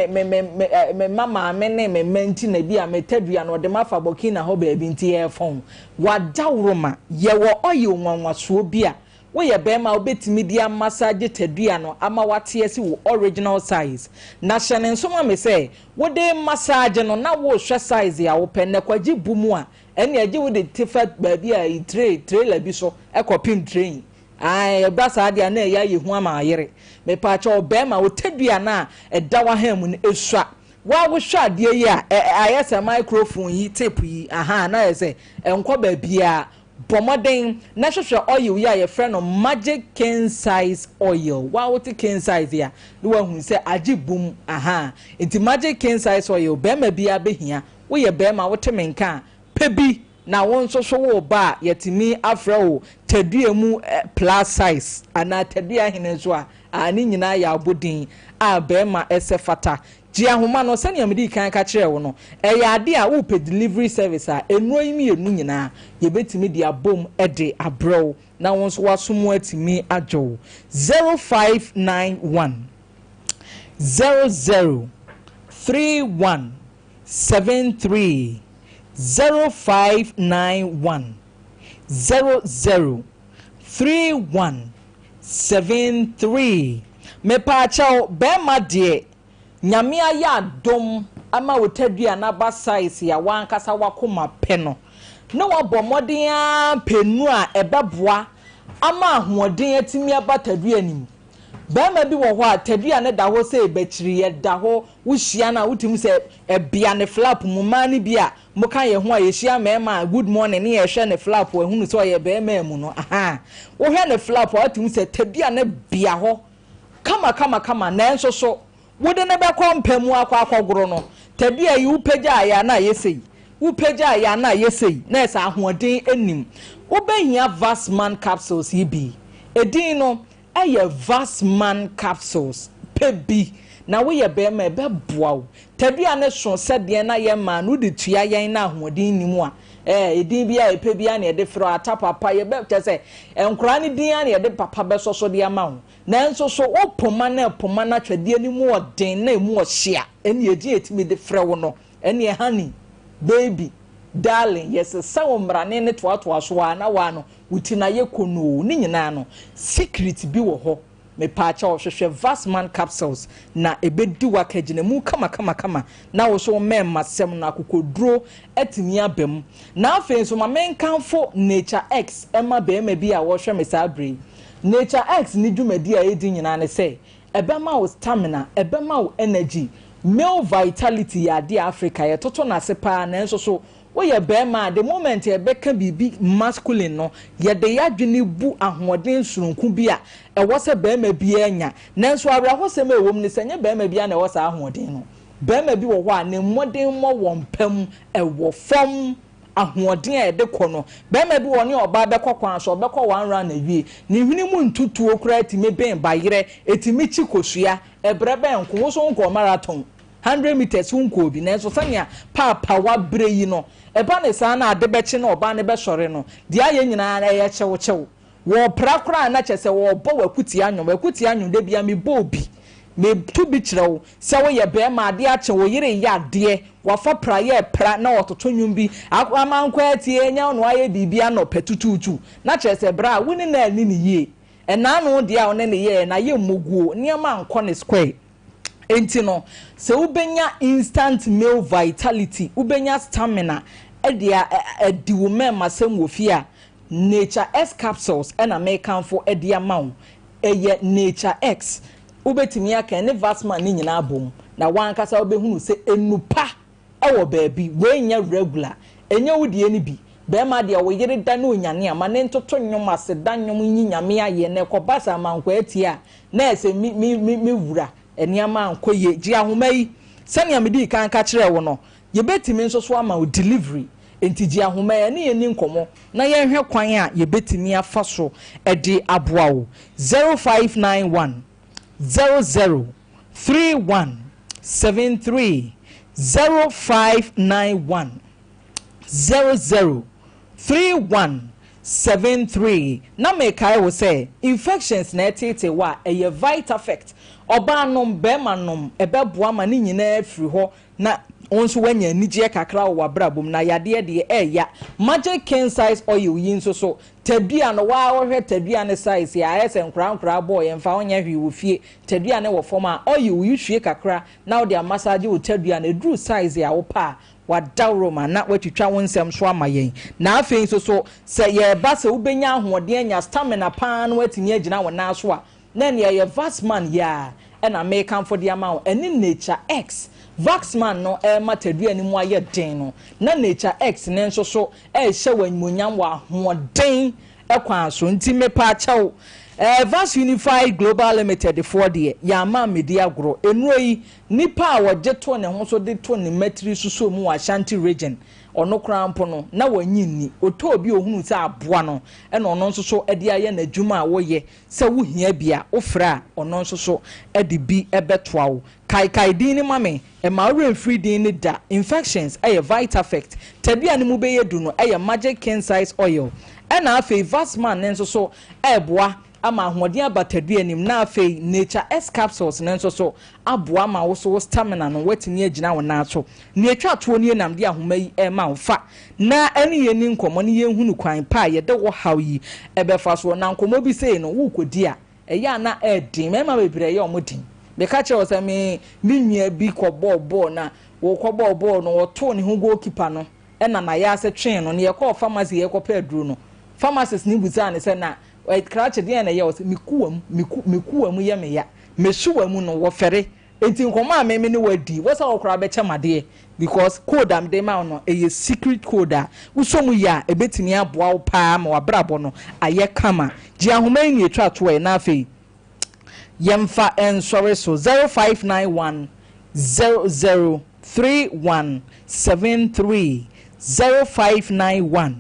Speaker 3: me mama me ne me menti na bia me tadua na odema fa bokina ho ba bi nti ye fon wadawroma ye wo oye nwanwaso bia we ye bema obetimi dia massage tadua no ama wate esi wo original size na hyene nsoma me say wo de massage no na wo hwe size ya wo penne kwaji bumu a ene age wo de tifat ba bia I tray la bi so ekopim train ai brasa dia na ya ye hu ama ayere me pa cha obema wo tadua na edawa ham no esua wa wo hwa de yi a ayese microphone yi tape yi aha na yese enko ba bia pomoden na hwehwe oil ya ye friend no magic king size oil wa wote king size ya no wa hu se agibum aha enti magic king size oil be ma bia behia wo ye be ma wote menka pebi na won so so wo ba yetimi afra wo tadua mu plus size ana tadua hene so a ani nyina ya abodin a be ma ese fata Jia homa no sani amedi kan ka kire wo no eya ade a wo pe delivery service a enu yimi enu nyina ye betimi di abom ede abro na won so wasomo atimi ajo 0591 00 3173 0591 00 3173 me pa chao be ma de nyame aya dom ama wotadua na ba size ya wankasa wakoma pe no na wabomodin a penu a ebeboa ama ahoden atimi aba tadua nim ba ma bi wo ho a tadua ne da ho se ebechiri ye da ho wuhia na wutim se ebia ne flap mu ma ne bia mo kan ye ho a ye hia mema good morning ne ye hwe ne flap wo hunu so ye ba ma mu no aha wo hwe ne flap wo atum se tadua ne bia ho kama na enso so wode ne bɛkɔ mpamu akɔ no tabi ayi upagya ya na yesei upagya ya na yesei na esa ahoɔden anim wobɛhia Vasman capsules yi bi edin no ɛyɛ Vasman capsules pebi na wo ye be ma be boawo tadua ne so sɛdeɛ na ye ma no de tua yɛn na ahoɔden nimu a edin bia epe bia na de fro ata papa ye be sɛ enkora ne din na de papa be so de ama ho na nso so opoma na twade nimu ɔden na emu ɔhye a ene edi etimi de frɛ wo no ene honey baby darling yes sawo mrane ne toatoa so na wa no wuti na ye kono ni nyina no secret bi wo ho me paacha ohwehwe Vasman capsules na ebedi wakagina mu kama na wo so memma sem na akokoduro atimi abam na afei so ma menkanfo Nature X ema be ma bi a wo hwe me sabre Nature X ni dwumadi a edi nyina ne se ebema wo stamina ebema wo energy male vitality ya de Africa ye toto na sepa na enso so wo ye bema the moment ye beka bibi masculine no ye de yadwene bu ahoɔden surunku bi a ɛwɔ sɛ bema bi anya nanso awra hosɛm ɛwɔ mu ne sɛ nye bema bi a na ɛwɔ sɛ ahoɔden no bema bi wɔ hɔ a ne mmɔden mmɔ wɔn pam ɛwɔ fam ahoɔden a ɛde kɔ no bema bi wɔ ne ɔba bɛkɔ kwan so ɔbɛkɔ one round awie ne hwene mu ntutuo kura etimi ben bayere etimi chi kosua ɛbrɛ bɛn ko wo so nkɔ marathon 100 meters unko bi na so sanya papa wa bre yi no eba ne sa na ade bechi na oba ne be sore no dia ye nyina na ye chewo wo prakra na chese wo bo wakuti anwom de bia me bo bi me tu bi kirewo se wo ye be ma ade ache wo yire ya de wa fa pra ye pra na ototo nwum bi amankwa atie nya no aye bibia no petututu na chese bra woni na ani ne yie ena no dia one ne ye na ye moguo niam anko ne square enti no se ubenya instant male vitality ubenya stamina edia ediwo mema sem wofia Nature X capsules and American for edia mawo eye Nature X ubetimi aka ne Vasman ni nyina abom na wan kasa obehunu se enupa ewo baabi we nya regular enya wudie ni bi be ma de wo yire da na onyane ama ne ntoto nwom ase da nwom nyinyame aye ne kobasa mankwa atia na ese mi wura eniama ankoye ji ahoma yi sane amedi kan ka kire wo no ye betimi nso so ama o delivery enti ji ahoma ya ne yeni nkomo na ye hwe kwan a ye betimi afa so ede aboa wo 0591 003173 0591 003173 na me kai wo say infections na etete wa eye Vitafect oba nom bema nom ebeboa ma ni nyina afiri ho na onso wanya nigye kakra wo wabrabom na yade de eya magic king size oil yin so tadua no wa wohwe tadua ne size ya ese nkra boy emfa onya hwi wo fie tadua ne wo forma oil wo hwie kakra na wo de massage wo tadua ne dru size ya wo pa wadawro ma na watwitwa wonsem so amayen na afei so se ye ba se ubenya ahoɔden anya stamina pa no watini agina wo na so a na ne ye Vasman ya and American for the amount and in Nature X Vasman no matadua ni mu aye den no na Nature X nenso so hye wanmunyam wa hoɔden ekwan so nti me pa chawo Vas Unified Global Limited for the Yama Media Grow enro yi nipa a woje to ne ho so de to ne matri suso mu Ashanti region ono krampo no na wanyinni oto obi ohunu se aboa no e no ono nso so ede aye na dwuma a woye se wo hia bia ofra ono nso so ede bi ebetoa wo kai din ni mame e ma free din ni da infections eye Vitafect tabia ni mu be yedu no eye magic king size oil e na afei Vasman nso so eboa ama ahoɔden abatadua nim na afei Nature X capsules nenso so aboa ma wo so stamina no watini agina wo na so ne atwa to ne nam de ahoma yi ma wo fa na ene ye ni nkomo ne ye hunu kwan pa ye de wo haw yi ebefa so na nkomo bi sei no wo kodi a eya na edin mema bebre ye omodin be ka che wo se me nua bi kɔ bɔɔl na wo kɔ bɔɔl no wo to ne ho goalkeeper no ɛna na ya se twen no ne ye kɔ pharmacy ye kɔ pedro no pharmacist ni buza ne se na krache de na ye wo se mekuwam ye me ya mesuwam no wo fere enti nkoma a me ne wadi wo sa okra be chamade because code am de ma no e secret code a usomu ya ebetini aboa wo pa ma wabrabo no aye kama ji ahoma ni etwa to e na afei yemfa ensore so 0591 003173 0591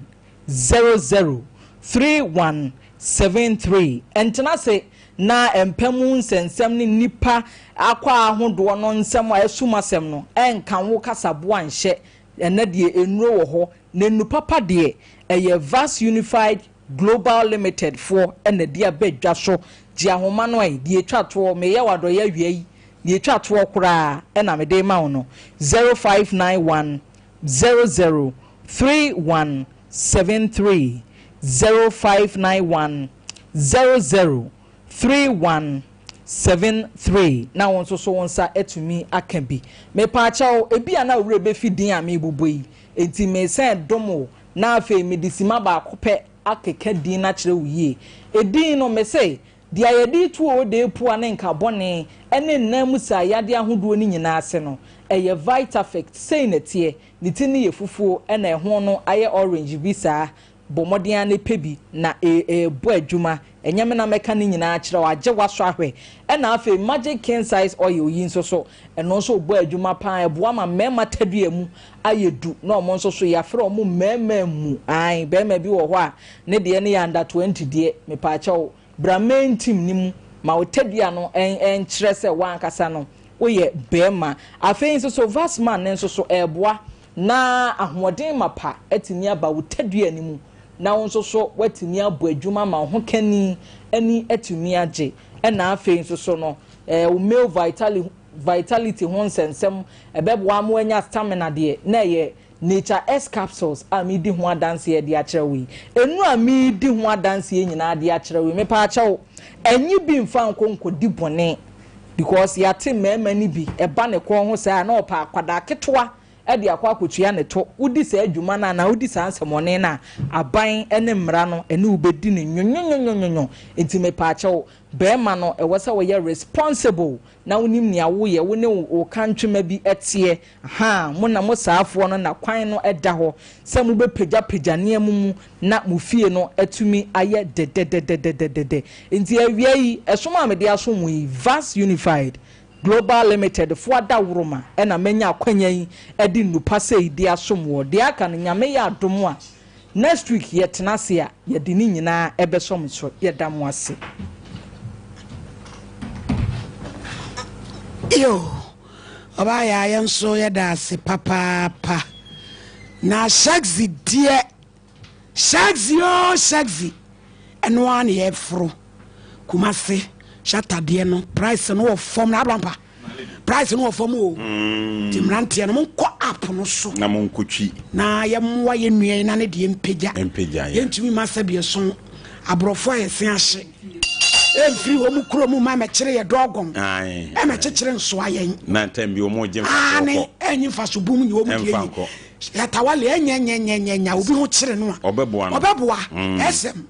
Speaker 3: 003173 entena se na empamu nsensem ni nipa akwa ahodo no nsem a esumasem no enkan wo kasabo anhye ene de enuro wo ho na nupapa de eye Vast Unified Global Limited for ene de abadwa so ji ahoma no ai de etwato me ye wado ya wiei de etwato kura ena me de ma no 0591 003173 0591 003173 na won so wonsa etumi akabi me pa chawo ebi ana wure be fidin a me buboi enti me sen domo na afa medicine ba akopɛ akeka din na kyerɛ wuye edin no me say dia yedi tuo de pu ane nka bone ene nnamu sa yade ahodo ni nyina ase no eye Vitafect sei na tie ni tini ye fufuo ena ɛho no aye orange bi saa bomodian ne pebi na bo adwuma enyame na meka ni nyina kyerɛ wagye waso ahwe ena afa Magic King Size oil yi nso so eno so bo adwuma pa eboa ma mema tadua mu ayedu na omo nso so ya frɛ omo mema mu ai bema bi wo ho a ne de ne ya under 20 de me pa kyɛw Brahman team ni mu ma otadua no en kyerɛ sɛ wankasa no woyɛ bema afei nso so vast man nso so eboa na ahoɔden mapa atini aba otadua ni mu na nso so watini abo adwuma ma ho kani ani atumi agye ɛna afei nso so no male vitality ho nsensem ɛbɛboa mo anya stamina de na yɛ Nature S capsules a mi di ho adanse ye de akyerɛ wi enu a mi di ho adanse ye nyina de akyerɛ wi me pa akyɛw enyi bi mfa nkonko di bone because ya te mema ni bi eba ne ko ho saa na opa akwada ketwa e de akwa akotua ne to udi saa adwuma na udi saa nsemone na aban ene mmra no ene ubedi ne nyonyonyonyonyo enti me pa akyɛw bema no e wasa wo ye responsible na wonim ne awo ye wo ne wo kantwema bi etie ha mo na mo saafo no na kwan no eda ho se mo be pagya ne amumu na mo fie no atumi aye de enti awia yi esoma me de asom yi Vast Unified Global Limited fo adawroma na menya akwanya yi edi nupa sei de asom wo de aka no nyame ya adom a next week ye tenase a ye de ni nyina ebesom so ye da mo ase
Speaker 2: yo oba ya yenso ye da se papa na shagzi die shagzi eno an ye fro kumase shata die no price no form na ablampa price no form o timrante no monko app no so
Speaker 1: na monkotwi
Speaker 2: na ye mwa ye nua na ne de empagya ye ntumi masabie so abrofo ye se ahye free wo mu kuro mu ma me kire ye dogom e me kekere nso ayen
Speaker 1: na tem bi wo mo gye mfa
Speaker 2: ko enyi mfa so bum ni wo mu die ya tawale enya obi ho kire no a obeboa esem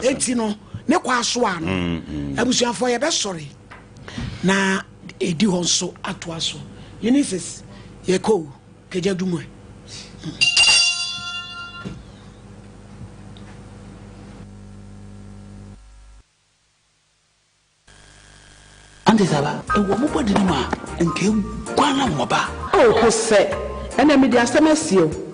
Speaker 2: enti no ne kwa so ano abusuafo ye be sori na edi ho so ato aso Genesis ye ko keja dumu ande saba ewo mo bodi ni ma nke kwana mo ba
Speaker 3: o ko se ena mi di asemesio